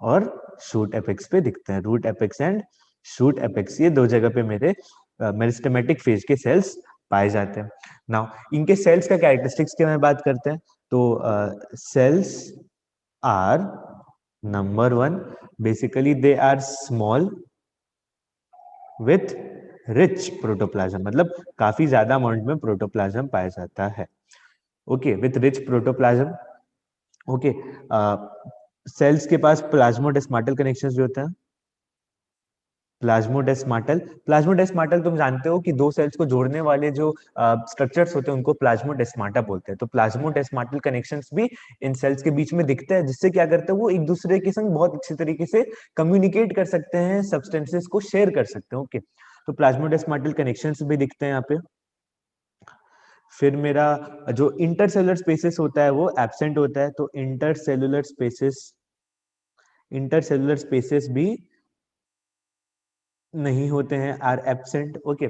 और शूट एपेक्स पे दिखते हैं। Root apex and shoot apex, ये दो जगह पे मेरे मेरिस्टेमेटिक फेज के सेल्स पाए जाते हैं। नाउ इनके सेल्स का कैरेक्टरिस्टिक्स की मैं बात करते हैं, तो cells are number 1, basically they are small with rich protoplasm, मतलब काफी ज्यादा अमाउंट में प्रोटोप्लाज्म पाया जाता है। Okay, with rich protoplasm. Okay, cells के पास प्लाज्मोडेस्माटल कनेक्शंस भी होते हैं। प्लाज्मोडेस्माटल, प्लाज्मोडेस्माटल तुम जानते हो कि दो सेल्स को जोड़ने वाले जो स्ट्रक्चर्स होते हैं उनको प्लाज्मोडेस्माटा बोलते हैं। तो प्लाज्मोडेस्माटल कनेक्शंस भी इन सेल्स के बीच में दिखते हैं, जिससे क्या करते हैं वो एक दूसरे के संग बहुत अच्छे तरीके से कम्युनिकेट कर सकते हैं, सब्सटेंसेस को शेयर कर सकते हैं। ओके, तो प्लाज्मोडेस्माटल कनेक्शंस भी दिखते हैं यहाँ पे। फिर मेरा जो इंटरसेलुलर स्पेसेस होता है वो एब्सेंट होता है, तो इंटरसेलुलर स्पेसेस भी नहीं होते हैं, आर एब्सेंट। ओके,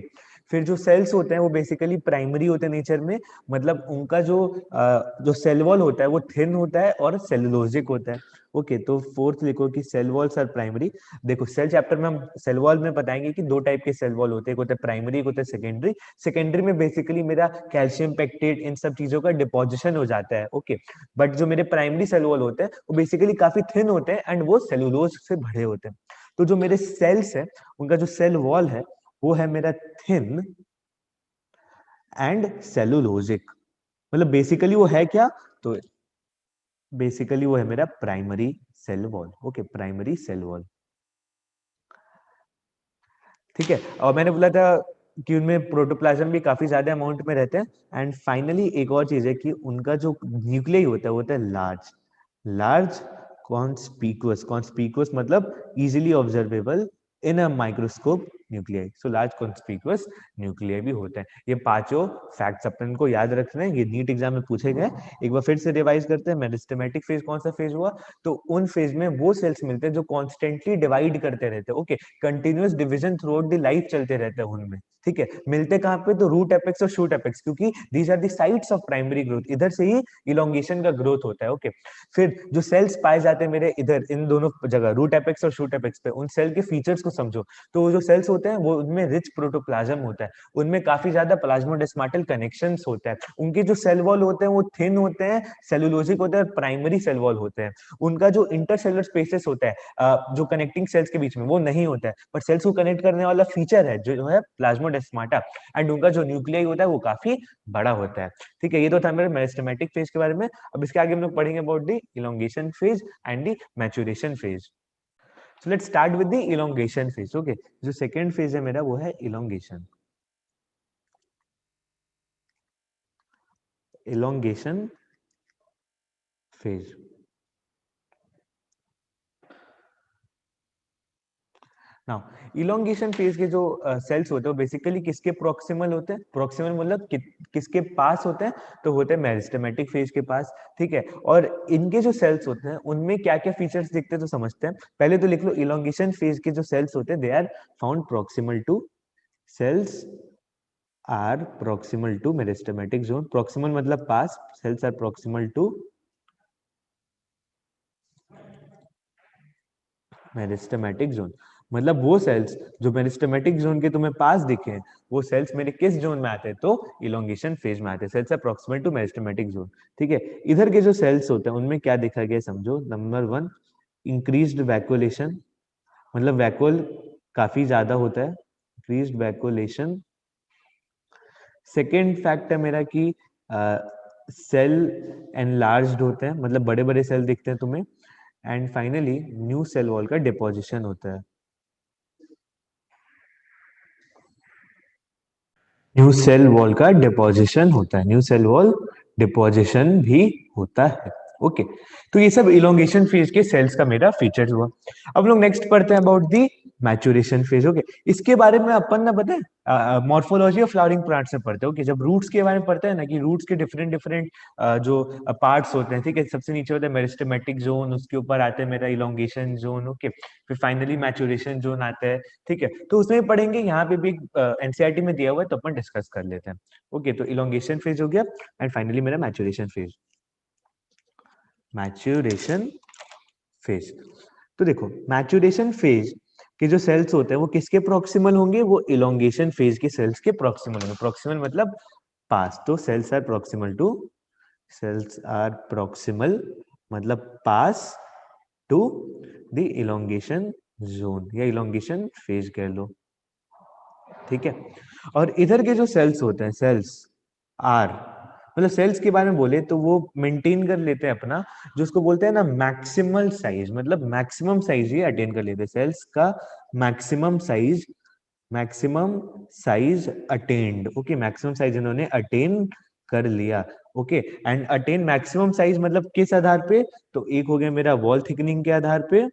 फिर जो सेल्स होते हैं वो बेसिकली प्राइमरी होते हैं नेचर में, मतलब उनका जो सेल वॉल होता है वो थिन होता है और सेलुलोजिक होता है। ओके, तो फोर्थ लिखो कि सेल वॉल्स आर प्राइमरी। देखो सेल चैप्टर में हम सेल वॉल में बताएंगे कि दो टाइप के सेल वॉल होते हैं, एक होता है प्राइमरी, एक होता है सेकेंडरी। सेकेंडरी में बेसिकली मेरा कैल्शियम पेक्टेट इन सब चीजों का डिपोजिशन हो जाता है। ओके, बट जो मेरे प्राइमरी सेल वॉल होते हैं वो बेसिकली काफी थिन होते हैं एंड वो सेलुलोज से भरे होते हैं। तो जो मेरे सेल्स है उनका जो सेल वॉल है वो है मेरा थिन एंड सेलुलोजिक, मतलब बेसिकली वो है क्या, तो बेसिकली वो है मेरा primary cell wall. Okay, primary cell wall. ठीक है, और मैंने बोला था कि उनमें प्रोटोप्लाज्म भी काफी ज्यादा अमाउंट में रहते हैं। एंड फाइनली एक और चीज है कि उनका जो न्यूक्लियस होता है वो होता है लार्ज, लार्ज कॉन्स्पिकुअस। कॉन्स्पिकुअस मतलब easily observable in a microscope nuclei. So large conspicuous nuclei भी होता है। ये पांचों फैक्ट्स अपन को याद रखने हैं, ये नीट एग्जाम में पूछे गए। एक बार फिर से रिवाइज करते हैं। मेरिस्टेमेटिक फेज कौन सा फेज हुआ, तो उन फेज में वो सेल्स मिलते हैं जो कॉन्स्टेंटली डिवाइड करते रहते हैं। Okay, continuous division through out the life चलते रहते हैं उनमें। ठीक है, मिलते कहाँ पे, तो रूट एपेक्स और शूट एपेक्स, क्योंकि these are the sites of primary growth, इधर से ही इलोंगेशन का ग्रोथ होता है। ओके, फिर जो सेल्स पाए जाते हैं मेरे इधर इन दोनों जगह रूट एपेक्स और शूट एपेक्स पे, उन सेल के फीचर्स को समझो। तो जो सेल्स होते हैं वो उनमें रिच प्रोटोप्लाज्म होता है, उनमें काफी ज्यादा प्लाज्मोडेस्माटल कनेक्शंस होता है, उनके जो सेल वॉल होते हैं वो थिन होते हैं, सेलुलोजिक होते हैं और प्राइमरी सेल वॉल होते हैं। उनका जो इंटरसेलुलर स्पेसेस होता है जो कनेक्टिंग सेल्स के बीच में, वो नहीं होता है, पर सेल्स को कनेक्ट करने वाला फीचर है जो है प्लाज्मोडेस्माटा। एंड उनका जो न्यूक्लियाई होता है वो काफी बड़ा होता है। ठीक है, ये तो था मेरे मेरिस्टेमेटिक फेज के बारे में। अब इसके आगे हम लोग पढ़ेंगे about the elongation phase and the maturation phase. So let's start with the elongation phase. Okay, जो second phase है मेरा वो है elongation. Elongation phase. Now elongation phase के जो सेल्स होते हैं वो बेसिकली किसके प्रोक्सिमल होते हैं, प्रोक्सिमल मतलब किसके पास होते हैं, तो होते हैं मेरिस्टेमेटिक फेज के पास। ठीक है, और इनके जो सेल्स होते हैं उनमें क्या क्या फीचर्स दिखते हैं तो समझते हैं। पहले तो लिख लो, इलोंगेशन फेज के जो सेल्स होते हैं they are found proximal to, cells are proximal to meristematic zone. Proximal मतलब पास, cells are proximal to meristematic zone. मतलब वो सेल्स जो मेरिस्टेमेटिक जोन के तुम्हें पास दिखे हैं, वो सेल्स मेरे किस जोन में आते हैं, तो इलोंगेशन फेज में आते हैं, cells are proximal to meristematic zone. ठीक है, इधर के जो सेल्स होते हैं उनमें क्या देखा गया समझो। नंबर 1, इंक्रीज्ड वैक्यूलेशन, मतलब वैक्यूल काफी ज्यादा होता है, इंक्रीज्ड वैक्यूलेशन। सेकेंड फैक्ट है मेरा कि सेल एनलार्ज्ड होते हैं, मतलब बड़े बड़े सेल दिखते हैं तुम्हें। And finally new cell wall का डिपोजिशन होता है, न्यू सेल वॉल का डिपोजिशन होता है, न्यू सेल वॉल डिपोजिशन भी होता है। ओके, तो ये सब इलोंगेशन फेज के सेल्स का मेरा फीचर्स हुआ। अब लोग नेक्स्ट पढ़ते हैं about the maturation phase. Okay, इसके बारे में अपन ना पता है मॉर्फोलॉजी ऑफ फ्लावरिंग प्लांट्स में पढ़ते हैं। ओके, जब रूट्स के बारे में पढ़ते हैं ना कि रूट्स के डिफरेंट डिफरेंट जो पार्ट्स होते हैं, ठीक है, सबसे नीचे होता है मेरिस्टेमेटिक जोन, उसके ऊपर आते हैं मेरा इलोंगेशन जोन, ओके, फिर फाइनली मैचुरेशन जोन आता है। ठीक है, तो उसमें भी पढ़ेंगे, यहाँ पे भी एनसीईआरटी में दिया हुआ है तो अपन डिस्कस कर लेते हैं। ओके, तो इलोंगेशन फेज हो गया एंड फाइनली मेरा मैचुरेशन फेज। मैचुरेशन फेज, तो देखो मैचुरेशन फेज के जो सेल्स होते हैं वो किसके प्रॉक्सिमल होंगे, वो इलोंगेशन फेज के सेल्स के प्रॉक्सिमल होंगे। प्रॉक्सिमल मतलब पास, तो cells are proximal to, cells are proximal मतलब पास टू द इलोंगेशन जोन या इलोंगेशन फेज कह लो। ठीक है, और इधर के जो सेल्स होते हैं, सेल्स आर, मतलब सेल्स के बारे में बोले तो वो मेंटेन कर लेते हैं अपना जो उसको बोलते हैं ना मैक्सिमल साइज, मतलब मैक्सिमम साइज ये अटेन कर लेते हैं सेल्स का, maximum size, maximum size attend. Okay, maximum size इन्होंने अटेन कर लिया। Okay, and attain maximum size मतलब किस आधार पे, तो एक हो गया मेरा वॉल थिकनिंग के आधार पे,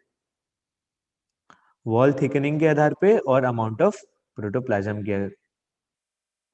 वॉल थिकनिंग के आधार पे, और अमाउंट ऑफ प्रोटोप्लाज्म के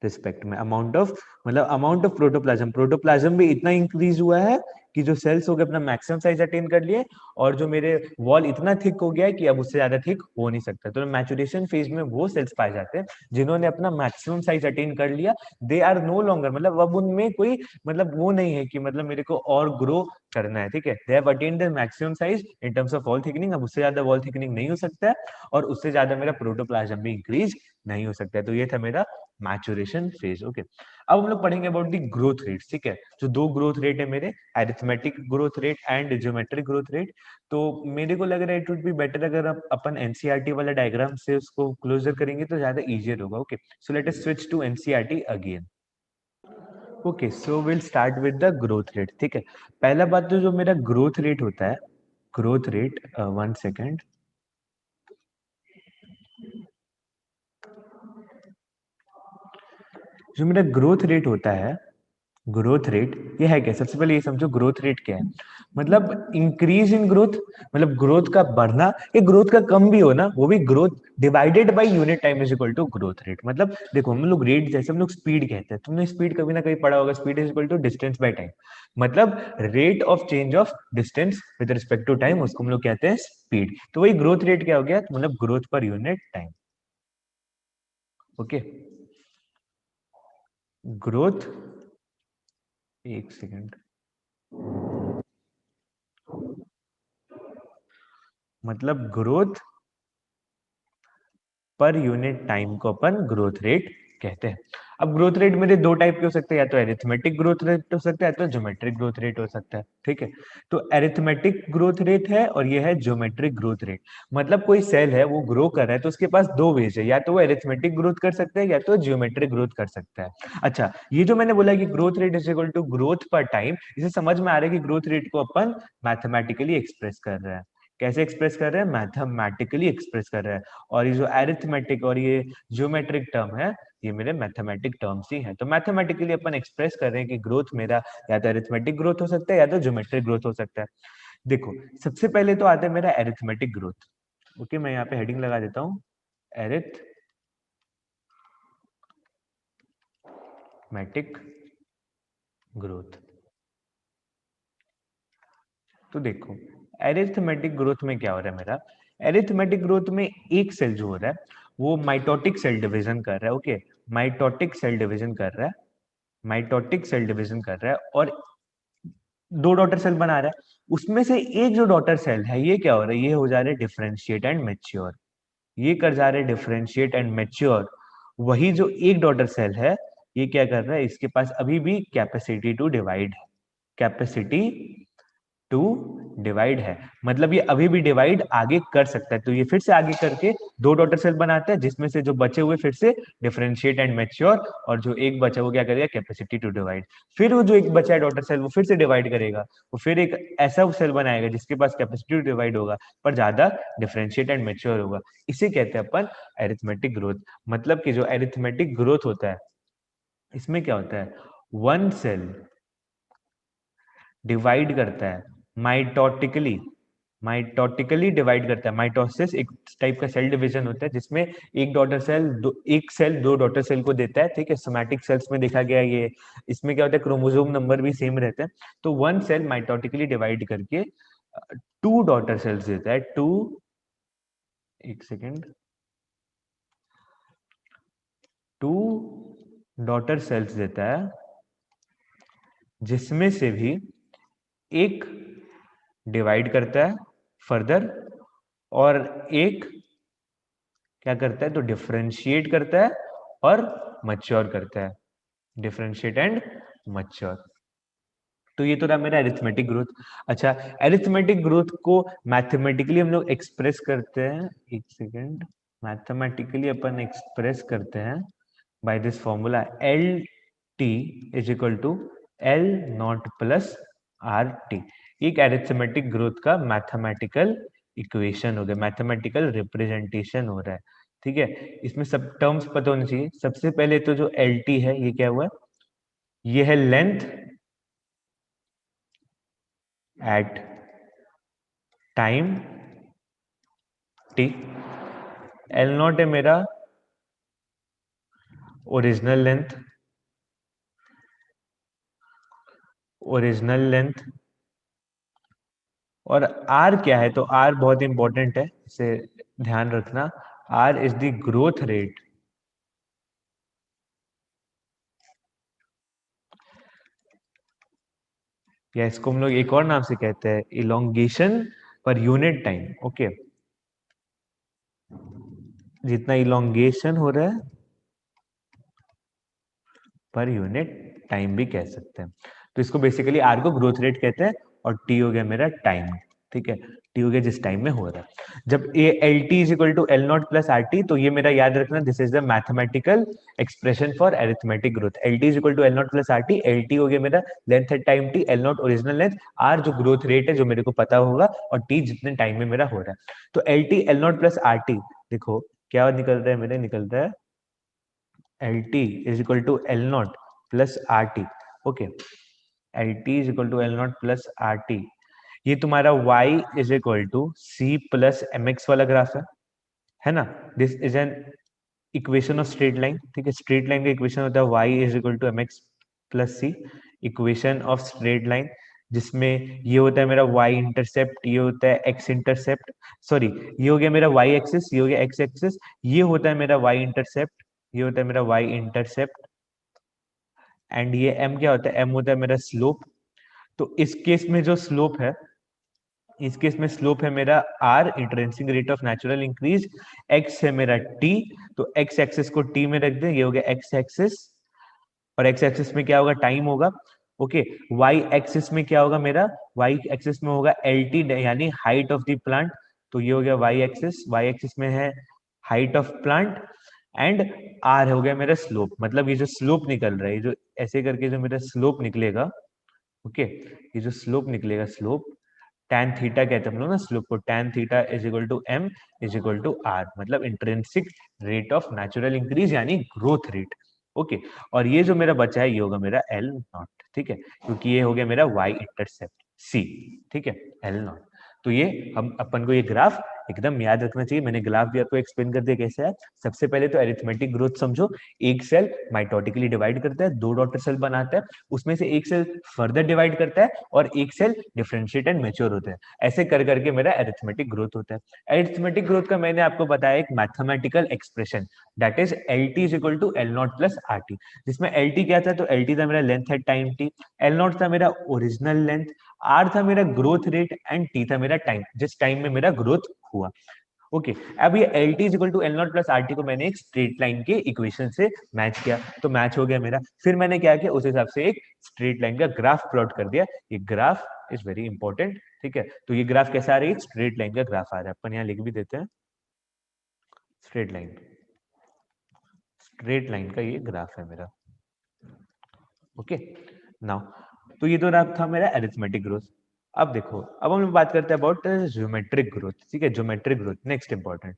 रिस्पेक्ट में। अमाउंट ऑफ मतलब अमाउंट ऑफ प्रोटोप्लाज्म, प्रोटोप्लाज्म भी इतना इंक्रीज हुआ है कि जो सेल्स हो गए अपना मैक्सिमम साइज अटेन कर लिए, और जो मेरे वॉल इतना थिक हो गया है कि अब उससे ज्यादा थिक हो नहीं सकता। तो मैचुरेशन फेज में वो सेल्स पाए जाते हैं जिन्होंने अपना मैक्सिमम साइज अटेन कर लिया। दे आर नो लॉन्गर, मतलब अब उनमें कोई मतलब वो नहीं है कि मतलब मेरे को और ग्रो करना है। ठीक है, they have attend the maximum size in terms of wall thickening, अब उससे ज्यादा वॉल थिकनिंग नहीं हो सकता है और उससे ज्यादा मेरा प्रोटोप्लाज्म भी इंक्रीज नहीं हो सकता है। तो ये था मेरा मैचुरेशन फेज। ओके, अब हम लोग पढ़ेंगे अबाउट द ग्रोथ रेट। ठीक है, जो दो ग्रोथ रेट है मेरे, arithmetic growth rate and geometric growth rate. तो मेरे को लग रहा है इट वुड बी बेटर अगर अपन एनसीईआरटी वाला डायग्राम से उसको क्लोजर करेंगे तो ज्यादा इजियर होगा। Okay, so let us switch to NCERT again. Okay, so will start with the growth rate. ठीक है, पहला बात तो जो मेरा ग्रोथ रेट होता है, ग्रोथ रेट, 1 सेकेंड, जो मेरा ग्रोथ रेट होता है, ग्रोथ रेट ये है क्या, सबसे पहले ये समझो ग्रोथ रेट क्या है। मतलब इंक्रीज इन ग्रोथ, मतलब ग्रोथ का बढ़ना, ये ग्रोथ का कम भी हो ना वो भी growth divided by unit time is equal to growth rate. मतलब देखो हम लोग रेट जैसे हम लोग स्पीड कहते हैं, तुमने स्पीड कभी ना कभी पढ़ा होगा, speed is equal to distance by time, मतलब rate of change of distance with respect to time, उसको हम लोग कहते हैं स्पीड। तो वही ग्रोथ रेट क्या हो गया, मतलब growth per unit time. Okay, growth, 1 second, मतलब ग्रोथ पर यूनिट टाइम को अपन ग्रोथ रेट कहते हैं। अब ग्रोथ रेट मेरे दो टाइप के हो सकते हैं, या तो एरिथमेटिक ग्रोथ रेट हो सकता है या तो ज्योमेट्रिक ग्रोथ रेट हो सकता है। ठीक है, तो एरिथमेटिक ग्रोथ रेट है और ये है ज्योमेट्रिक ग्रोथ रेट। मतलब कोई सेल है वो ग्रो कर रहा है तो उसके पास दो वेज है, या तो वो एरिथमेटिक ग्रोथ कर सकता है या तो ज्योमेट्रिक ग्रोथ कर सकता है। अच्छा, ये जो मैंने बोला कि growth rate is equal to growth per time, इसे समझ में आ रहा है कि ग्रोथ रेट को अपन मैथमेटिकली एक्सप्रेस कर रहे हैं। कैसे एक्सप्रेस कर रहे हैं, मैथमेटिकली एक्सप्रेस कर रहे हैं। और ये जो एरिथमेटिक और ये ज्योमेट्रिक टर्म है, ये मेरे मैथमेटिक टर्म्स ही हैं। तो मैथमेटिकली अपन एक्सप्रेस कर रहे हैं कि ग्रोथ मेरा या तो एरिथमेटिक ग्रोथ हो सकता है या तो ज्योमेट्रिक ग्रोथ हो सकता है। देखो सबसे पहले तो आता है मेरा एरिथमेटिक ग्रोथ। ओके, मैं यहाँ पे हेडिंग लगा देता हूँ, एरिथमेटिक ग्रोथ। तो देखो एरिथमेटिक ग्रोथ में क्या हो रहा है मेरा, एरिथमेटिक ग्रोथ में एक सेल जो हो रहा है वो माइटोटिक सेल डिवीजन कर रहा है। ओके, माइटोटिक सेल डिवीजन कर रहा है, माइटोटिक सेल डिवीजन कर रहा है और दो डॉटर सेल बना रहा है। उसमें से एक जो डॉटर सेल है ये क्या हो रहा है, ये हो जा रहा है डिफरेंशिएट एंड मैच्योर। ये कर जा रहे डिफरेंशिएट एंड मैच्योर, वही जो एक डॉटर सेल है ये क्या कर रहा है, इसके पास अभी भी कैपेसिटी टू डिवाइड है, कैपेसिटी टू डिवाइड है, मतलब ये अभी भी डिवाइड आगे कर सकता है। तो ये फिर से आगे करके दो डॉटर सेल बनाता है, जिसमें से जो बचे हुए फिर से डिफरेंशिएट एंड मैच्योर, और जो एक बचा वो क्या करेगा, कैपेसिटी टू डिवाइड। फिर वो जो एक बचा है डॉटर सेल वो फिर से डिवाइड करेगा, वो फिर एक ऐसा सेल बनाएगा जिसके पास कैपेसिटी टू डिवाइड होगा पर ज्यादा डिफरेंशिएट एंड मैच्योर होगा। इसे कहते हैं अपन एरिथमेटिक ग्रोथ। मतलब कि जो एरिथमेटिक ग्रोथ होता है इसमें क्या होता है, वन सेल डिवाइड करता है माइटोटिकली, माइटोटिकली डिवाइड करता है। माइटोसिस एक टाइप का सेल डिवीजन होता है जिसमें एक डॉटर सेल एक सेल दो डॉटर सेल को देता है, ठीक है। सोमैटिक सेल्स में देखा गया ये। इसमें क्या होता है, क्रोमोसोम नंबर भी सेम रहता है। तो वन सेल माइटोटिकली डिवाइड करके टू डॉटर सेल्स देता है, टू, एक सेकेंड, टू डॉटर सेल्स देता है, जिसमें से भी एक डिवाइड करता है फर्दर और एक क्या करता है, तो डिफरेंशिएट करता है और मैच्योर करता है, डिफरेंशिएट एंड मैच्योर। तो ये तो रहा मेरा एरिथमेटिक ग्रोथ। अच्छा, एरिथमेटिक ग्रोथ को मैथमेटिकली हम लोग एक्सप्रेस करते हैं, एक सेकेंड, मैथमेटिकली अपन एक्सप्रेस करते हैं by this formula, L T is equal to L naught plus R T. एक एरिथमेटिक ग्रोथ का मैथमेटिकल इक्वेशन हो गया, मैथमेटिकल रिप्रेजेंटेशन हो रहा है, ठीक है। इसमें सब टर्म्स पता होने चाहिए। सबसे पहले तो जो एल टी है ये क्या हुआ, ये है length at time T. L naught है मेरा ओरिजिनल लेंथ, ओरिजिनल लेंथ। और आर क्या है, तो आर बहुत इंपॉर्टेंट है, इसे ध्यान रखना। R is the growth rate, या इसको हम लोग एक और नाम से कहते हैं elongation per unit time. Okay, जितना इलोंगेशन हो रहा है पर यूनिट टाइम भी कह सकते हैं। तो इसको बेसिकली आर को ग्रोथ रेट कहते हैं और टी हो गया मेरा टाइम, ठीक है। टी हो गया जिस टाइम में हो रहा है। जब a L T is equal to L naught plus R T, तो ये मेरा याद रखना, this is the mathematical expression for arithmetic growth. L T is equal to L naught plus R T, L T हो गया मेरा length at time T, L naught original length, R जो ग्रोथ रेट है जो मेरे को पता होगा, और टी जितने टाइम में मेरा हो रहा है। तो L T L naught plus R T, देखो क्या निकल रहा है मेरे, निकल रहा है L T is equal to L naught plus R T. Okay, L T is equal to L naught plus R T. ये तुम्हारा y is equal to C plus M X वाला ग्राफ है ना। This is an equation of straight line, ठीक है। स्ट्रेट लाइन का इक्वेशन होता है y is equal to M X plus C, equation of straight line, जिसमें ये होता है मेरा y इंटरसेप्ट, ये होता है x इंटरसेप्ट, सॉरी ये हो गया मेरा y एक्सिस, ये हो गया x एक्सिस, ये होता है मेरा y इंटरसेप्ट, ये होता है मेरा y इंटरसेप्ट, एंड ये m क्या होता है, m होता है मेरा स्लोप। तो इस केस में जो स्लोप है, इस केस में स्लोप है मेरा r, intrinsic rate of natural increase, x है मेरा t, तो x एक्सिस को t में रख दें, ये हो गया x एक्सिस, और x एक्सिस में क्या होगा, टाइम होगा। ओके, y एक्सिस में क्या होगा मेरा, y एक्सिस में होगा lt यानी हाइट ऑफ द प्लांट, तो ये हो गया y एक्सिस, y एक्सिस में है height of plant, and r हो गया मेरा स्लोप। मतलब ये जो स्लोप निकल रहा है, ये जो ऐसे करके जो मेरा स्लोप निकलेगा, ओके, ये जो स्लोप निकलेगा, स्लोप tan थीटा कहते हैं हम लोग ना स्लोप को, tan theta is equal to m is equal to r, मतलब intrinsic rate of natural increase यानी ग्रोथ रेट। ओके, और ये जो मेरा बचा है ये होगा मेरा एल नॉट, ठीक है, क्योंकि ये हो गया मेरा y इंटरसेप्ट c, ठीक है, एल नॉट। तो ये हम अपन को ये ग्राफ एकदम याद रखना चाहिए। मैंने ग्राफ भी आपको एक्सप्लेन कर दिया कैसे है। सबसे पहले तो एरिथमेटिक ग्रोथ समझो, एक सेल माइटोटिकली डिवाइड करता है, दो डॉटर सेल बनाता है, उसमें से एक सेल फर्दर डिवाइड करता है और एक सेल डिफरेंशिएट एंड मैच्योर होता है। ऐसे कर करके मेरा एरिथमेटिक ग्रोथ होता है। एरिथमेटिक ग्रोथ का मैंने आपको बताया एक mathematical expression, that is L T is equal to L naught plus R T, जिसमें एल टी क्या था, तो एल टी था मेरा length at time T, L naught था मेरा ओरिजिनल लेंथ, आर था मेरा ग्रोथ रेट, एंड टी था मेरा टाइम, जिस टाइम में मेरा ग्रोथ हुआ। ओके अब ये L T is equal to L naught plus R T को मैंने एक स्ट्रेट लाइन के इक्वेशन से मैच किया, तो मैच हो गया मेरा। फिर मैंने क्या किया, उस हिसाब से एक स्ट्रेट लाइन का ग्राफ प्लॉट कर दिया। ये ग्राफ इज वेरी इंपॉर्टेंट, ठीक है। तो ये ग्राफ कैसा आ रही है, स्ट्रेट लाइन का ग्राफ आ रहा है। अपन यहाँ लिख भी देते हैं, स्ट्रेट लाइन, स्ट्रेट लाइन का ये ग्राफ है मेरा। ओके नाउ, तो ये तो रहा था मेरा एरिथमेटिक ग्रोथ। अब देखो, अब हम बात करते हैं अबाउट ज्योमेट्रिक ग्रोथ, ठीक है। Geometric growth next important.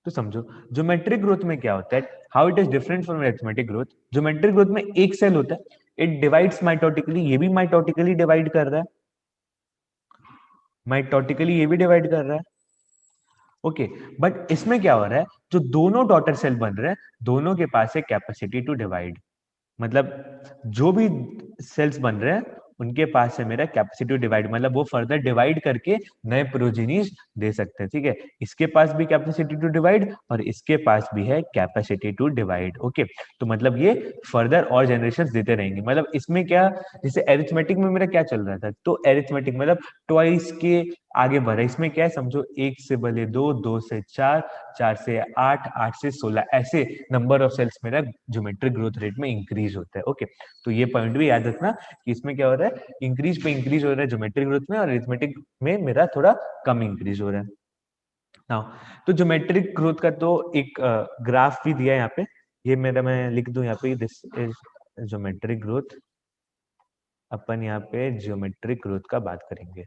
तो समझो ज्योमेट्रिक ग्रोथ में क्या होता है, how it is different from arithmetic growth. Geometric growth में एक सेल होता है, इट डिवाइड्स माइटोटिकली, ये भी माइटोटिकली डिवाइड कर रहा है, माइटोटिकली ये भी डिवाइड कर रहा है। ओके बट इसमें क्या हो रहा है, जो दोनों डॉटर सेल बन रहे हैं, दोनों के पास है कैपेसिटी टू डिवाइड। मतलब जो भी सेल्स बन रहे हैं उनके पास है मेरा कैपेसिटी टू डिवाइड, मतलब वो फर्दर डिवाइड करके नए प्रोजेनीज दे सकते हैं, ठीक है। इसके पास भी कैपेसिटी टू डिवाइड और इसके पास भी है कैपेसिटी टू डिवाइड। ओके तो मतलब ये फर्दर और जनरेशन देते रहेंगे। मतलब इसमें क्या, जैसे एरिथमेटिक में मेरा क्या चल रहा था, तो एरिथमेटिक मतलब ट्वाइस के आगे बढ़ा। इसमें क्या है समझो, एक से भले दो, दो से चार, चार से आठ, आठ से 16, ऐसे नंबर ऑफ सेल्स मेरा ज्योमेट्रिक ग्रोथ रेट में इंक्रीज होता है। ओके तो ये पॉइंट भी याद रखना कि इसमें क्या हो रहा है, इंक्रीज पे इंक्रीज हो रहा है ज्योमेट्रिक ग्रोथ में, और अरिथमेटिक में मेरा थोड़ा कम इंक्रीज हो रहा है। नाउ तो ज्योमेट्रिक ग्रोथ का तो एक ग्राफ भी दिया है यहाँ पे, ये मेरा मैं लिख दूं यहाँ पे, दिस इज ज्योमेट्रिक ग्रोथ। अपन यहाँ पे ज्योमेट्रिक ग्रोथ का बात करेंगे,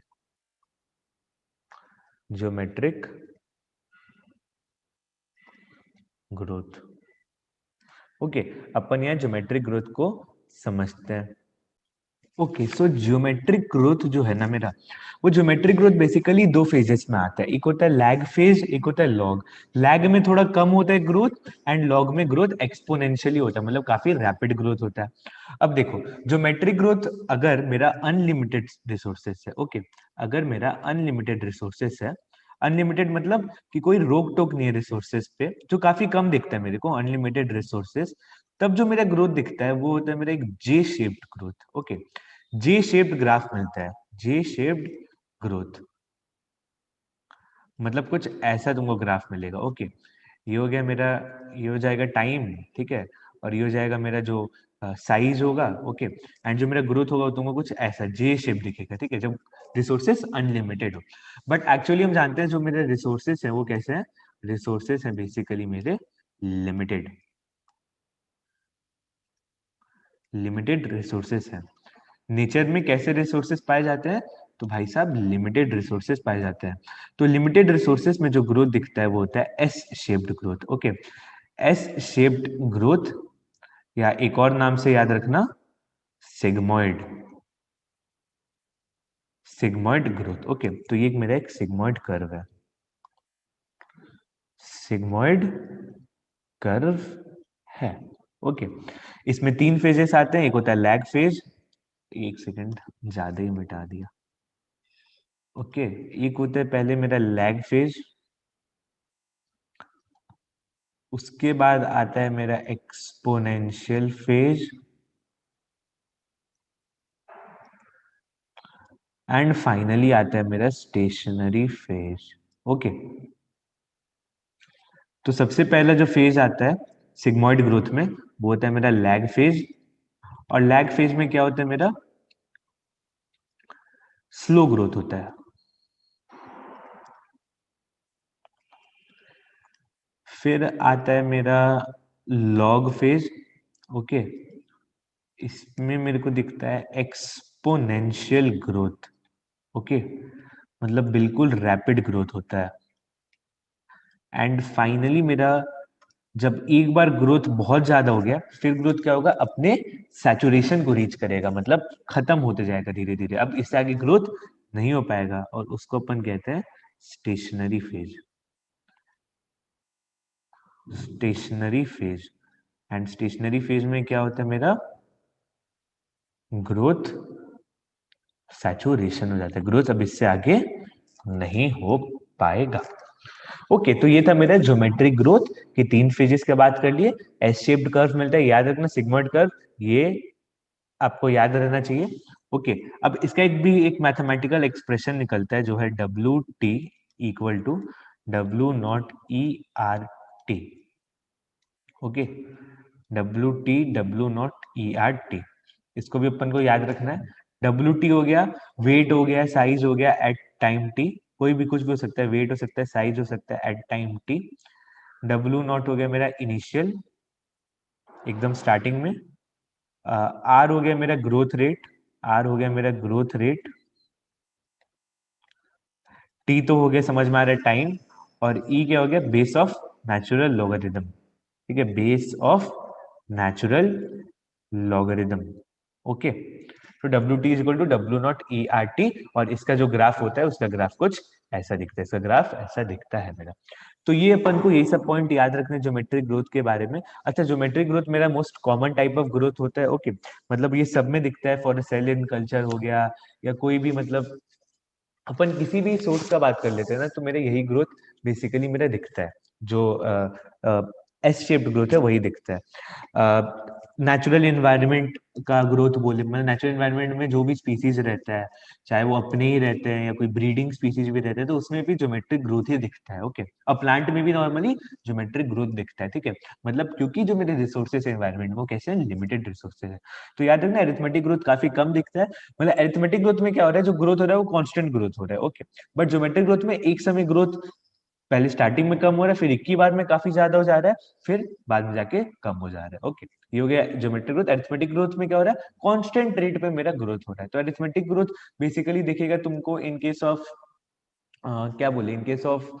ज्योमेट्रिक ग्रोथ। ओके अपन यहाँ ज्योमेट्रिक ग्रोथ को समझते हैं। ओके सो ज्योमेट्रिक ग्रोथ जो है ना मेरा, वो ज्योमेट्रिक ग्रोथ बेसिकली दो फेजेस में आता है, एक होता है लैग फेज, एक होता है लॉग। लैग में थोड़ा कम होता है ग्रोथ, एंड लॉग में ग्रोथ एक्सपोनेंशियली होता है, मतलब काफी रैपिड ग्रोथ होता है। अब देखो ज्योमेट्रिक ग्रोथ अगर मेरा अनलिमिटेड रिसोर्सेस है, ओके अगर मेरा अनलिमिटेड रिसोर्सेस है, अनलिमिटेड मतलब कि कोई रोक टोक नहीं है रिसोर्सेस पे, जो काफी कम दिखता है मेरे को अनलिमिटेड रिसोर्सेस, तब जो मेरा ग्रोथ दिखता है वो होता है मेरा एक जे शेप्ड ग्रोथ। ओके जे शेप्ड ग्राफ मिलता है, जे शेप्ड ग्रोथ मतलब कुछ ऐसा तुमको ग्राफ मिलेगा। ओके ये हो गया मेरा, ये हो जाएगा टाइम, ठीक है, और ये हो जाएगा मेरा जो साइज होगा। ओके एंड जो मेरा ग्रोथ होगा तुमको कुछ ऐसा जे शेप दिखेगा, ठीक है, जब रिसोर्सेस अनलिमिटेड हो। बट एक्चुअली हम जानते हैं जो मेरे रिसोर्सेस हैं वो कैसे हैं, रिसोर्सेस हैं बेसिकली मेरे लिमिटेड, लिमिटेड रिसोर्सेस हैं। नेचर में कैसे रिसोर्सेस पाए जाते हैं, तो भाई साहब लिमिटेड रिसोर्सेस पाए जाते हैं। तो लिमिटेड रिसोर्सेस में जो ग्रोथ दिखता है वो होता है S shaped growth. Okay S shaped growth, या एक और नाम से याद रखना सिग्मोइड, सिग्मोइड ग्रोथ। ओके तो ये मेरा एक सिग्मोइड कर्व है, सिग्मोइड कर्व है। ओके इसमें तीन फेजेस आते हैं, एक होता है लैग फेज, एक सेकेंड ज्यादा ही मिटा दिया। ओके एक होता है पहले मेरा लैग फेज, उसके बाद आता है मेरा एक्सपोनेंशियल फेज, एंड फाइनली आता है मेरा स्टेशनरी फेज। ओके तो सबसे पहला जो फेज आता है सिग्मोइड ग्रोथ में वो होता है मेरा लैग फेज, और लैग फेज में क्या होता है मेरा स्लो ग्रोथ होता है। फिर आता है मेरा लॉग फेज। ओके इसमें मेरे को दिखता है एक्सपोनेंशियल ग्रोथ। ओके मतलब बिल्कुल रैपिड ग्रोथ होता है। एंड फाइनली मेरा जब एक बार ग्रोथ बहुत ज्यादा हो गया, फिर ग्रोथ क्या होगा, अपने सैचुरेशन को रीच करेगा, मतलब खत्म होते जाएगा धीरे धीरे, अब इससे आगे ग्रोथ नहीं हो पाएगा, और उसको अपन कहते हैं stationary phase, stationary phase. And stationary phase में क्या होता है मेरा ग्रोथ सैचुरेशन हो जाता है, ग्रोथ अब इससे आगे नहीं हो पाएगा। ओके तो ये था मेरा ज्योमेट्रिक ग्रोथ की तीन फेजेस की बात कर लिए। एस शेप्ड कर्व मिलता है, याद रखना सिग्मोइड कर्व, ये आपको याद रहना चाहिए। ओके अब इसका एक भी एक मैथमेटिकल एक्सप्रेशन निकलता है जो है W T equal to W0 ERT, okay, W0 ERT, इसको भी अपन को याद रखना है। WT हो गया वेट हो गया, साइज हो गया एट टाइम टी, कोई भी कुछ भी हो सकता है, वेट हो सकता है, साइज हो सकता है एट टाइम टी। W0 हो गया मेरा इनिशियल, एकदम स्टार्टिंग में। R हो गया मेरा ग्रोथ रेट, R हो गया मेरा ग्रोथ रेट। T तो हो गया समझ में आ रहा है टाइम, और E क्या हो गया बेस ऑफ नेचुरल लॉगरिथम, ठीक है, base of natural logarithm, okay. तो WT is equal to W0 ERT, और इसका जो ग्राफ होता है उसका ग्राफ कुछ ऐसा दिखता है, इसका ग्राफ ऐसा दिखता है मेरा। तो ये अपन को यही सब पॉइंट याद रखने ज्योमेट्रिक ग्रोथ के बारे में। अच्छा, ज्योमेट्रिक ग्रोथ मेरा most common type of growth होता है, ओके, मतलब ये सब में दिखता है, फॉर सेल इन कल्चर हो गया, या कोई भी मतलब अपन किसी भी सोर्स का बात कर लेते हैं ना, तो मेरे यही ग्रोथ बेसिकली मेरा दिखता है, जो एस शेप्ड ग्रोथ है वही दिखता है। नेचुरल इन्वायरमेंट का ग्रोथ बोले, मतलब नेचुरल इन्वायरमेंट में जो भी स्पीसीज रहता है, चाहे वो अपने ही रहते हैं या कोई ब्रीडिंग स्पीसीज भी रहते हैं, तो उसमें भी ज्योमेट्रिक ग्रोथ ही दिखता है, ओके। और प्लांट में भी नॉर्मली ज्योमेट्रिक ग्रोथ दिखता है, ठीक है, मतलब क्योंकि जो मेरे रिसोर्सेज है एनवायरमेंट में वो कैसे हैं, लिमिटेड रिसोर्सेज है। तो याद रखना एरिथमेटिक ग्रोथ काफी कम दिखता है, मतलब एरिथमेटिक ग्रोथ में क्या हो रहा है, जो ग्रोथ हो रहा है वो कांस्टेंट ग्रोथ हो रहा है, ओके। बट ज्योमेट्रिक ग्रोथ में एक समय ग्रोथ पहले स्टार्टिंग में कम हो रहा है, फिर एक ही बार में काफी ज्यादा हो जा रहा है, फिर बाद में जाके कम हो जा रहा है, ओके। ये हो गया ज्योमेट्रिक ग्रोथ। अरिथमेटिक ग्रोथ में क्या हो रहा है, कांस्टेंट रेट पे मेरा ग्रोथ हो रहा है। तो अरिथमेटिक ग्रोथ बेसिकली देखिएगा तुमको इन केस ऑफ क्या बोले, in case of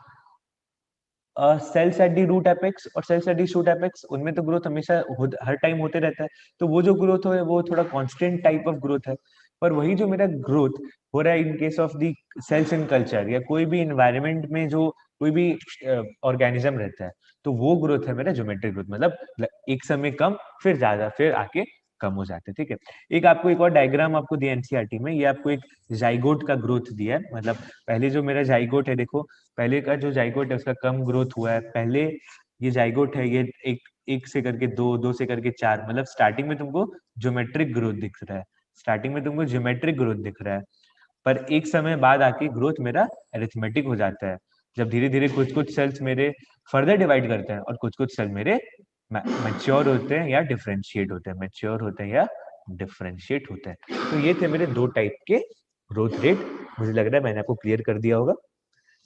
cells at the root apex और cells at the shoot apex, उनमें तो ग्रोथ हमेशा हर टाइम होते रहता है, तो वो जो ग्रोथ है वो थोड़ा कांस्टेंट टाइप ऑफ ग्रोथ है। पर वही जो मेरा ग्रोथ हो रहा है in case of the cells in culture या कोई भी इन्वायरमेंट में जो कोई भी ऑर्गेनिज्म रहता है, तो वो ग्रोथ है मेरा ज्योमेट्रिक ग्रोथ, मतलब एक समय कम फिर ज्यादा फिर आके कम हो जाते हैं, ठीक है। एक आपको एक और डायग्राम आपको दिया एनसीईआरटी में, ये आपको एक जाइगोट का ग्रोथ दिया है, मतलब पहले जो मेरा जाइगोट है, देखो पहले का जो जाइगोट है उसका कम ग्रोथ हुआ है, पहले ये जाइगोट है ये एक से करके दो से करके चार, मतलब स्टार्टिंग में तुमको ज्योमेट्रिक ग्रोथ दिख रहा है, स्टार्टिंग में तुमको ज्योमेट्रिक ग्रोथ दिख रहा है, पर एक समय बाद आके ग्रोथ मेरा अरिथमेटिक हो जाता है, जब धीरे धीरे कुछ कुछ सेल्स मेरे फर्दर डिवाइड करते हैं और कुछ कुछ सेल मेरे मैच्योर होते हैं या डिफरेंशिएट होते हैं, मैच्योर होते हैं या डिफरेंशिएट होते हैं। तो ये थे मेरे दो टाइप के ग्रोथ रेट, मुझे लग रहा है मैंने आपको क्लियर कर दिया होगा।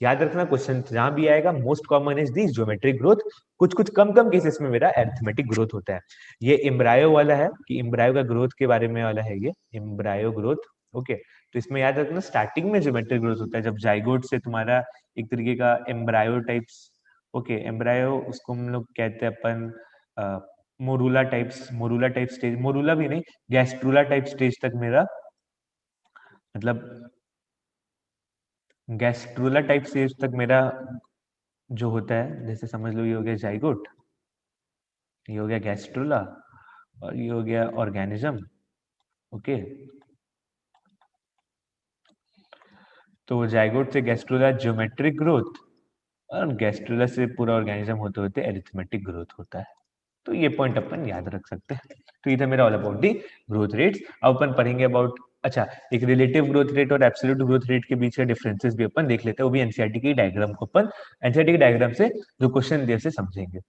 याद रखना क्वेश्चन जहां भी आएगा most common is the geometric growth, कुछ कुछ कम कम केसेस में मेरा अरिथमेटिक ग्रोथ होता है। ये एम्ब्रायो वाला है कि एम्ब्रायो का ग्रोथ के बारे में वाला है, ये एम्ब्रायो ग्रोथ, ओके। तो इसमें याद रखना स्टार्टिंग में ज्योमेट्रिक ग्रोथ होता है, जब जाइगोट से तुम्हारा एक तरीके का एम्ब्रायो टाइप्स, ओके, एम्ब्रायो उसको हम लोग कहते हैं अपन मोरूला टाइप स्टेज, मोरूला भी नहीं, गैस्ट्रूला टाइप स्टेज तक मेरा, मतलब गैस्ट्रूला टाइप स्टेज तक मेरा जो होता है, जैसे समझ लो ये हो गया जाइगोट, ये हो गया गैस्ट्रूला, और ये हो गया ऑर्गेनिज्म, ओके। तो जाइगोट से गैस्ट्रूला ज्योमेट्रिक ग्रोथ, और गैस्ट्रूला से पूरा ऑर्गेनिज्म होते होते एरिथमेटिक ग्रोथ होता है। तो ये पॉइंट अपन याद रख सकते हैं। तो ये था मेरा all about the growth rates. अब अपन पढ़ेंगे अबाउट, अच्छा, एक रिलेटिव ग्रोथ रेट और एब्सोल्यूट ग्रोथ रेट के बीच के डिफरेंसेस भी अपन देख लेते हैं, वो भी एनसीईआरटी की डायग्राम को अपन एनसीईआरटी के डायग्राम से जो क्वेश्चन दिए से समझेंगे।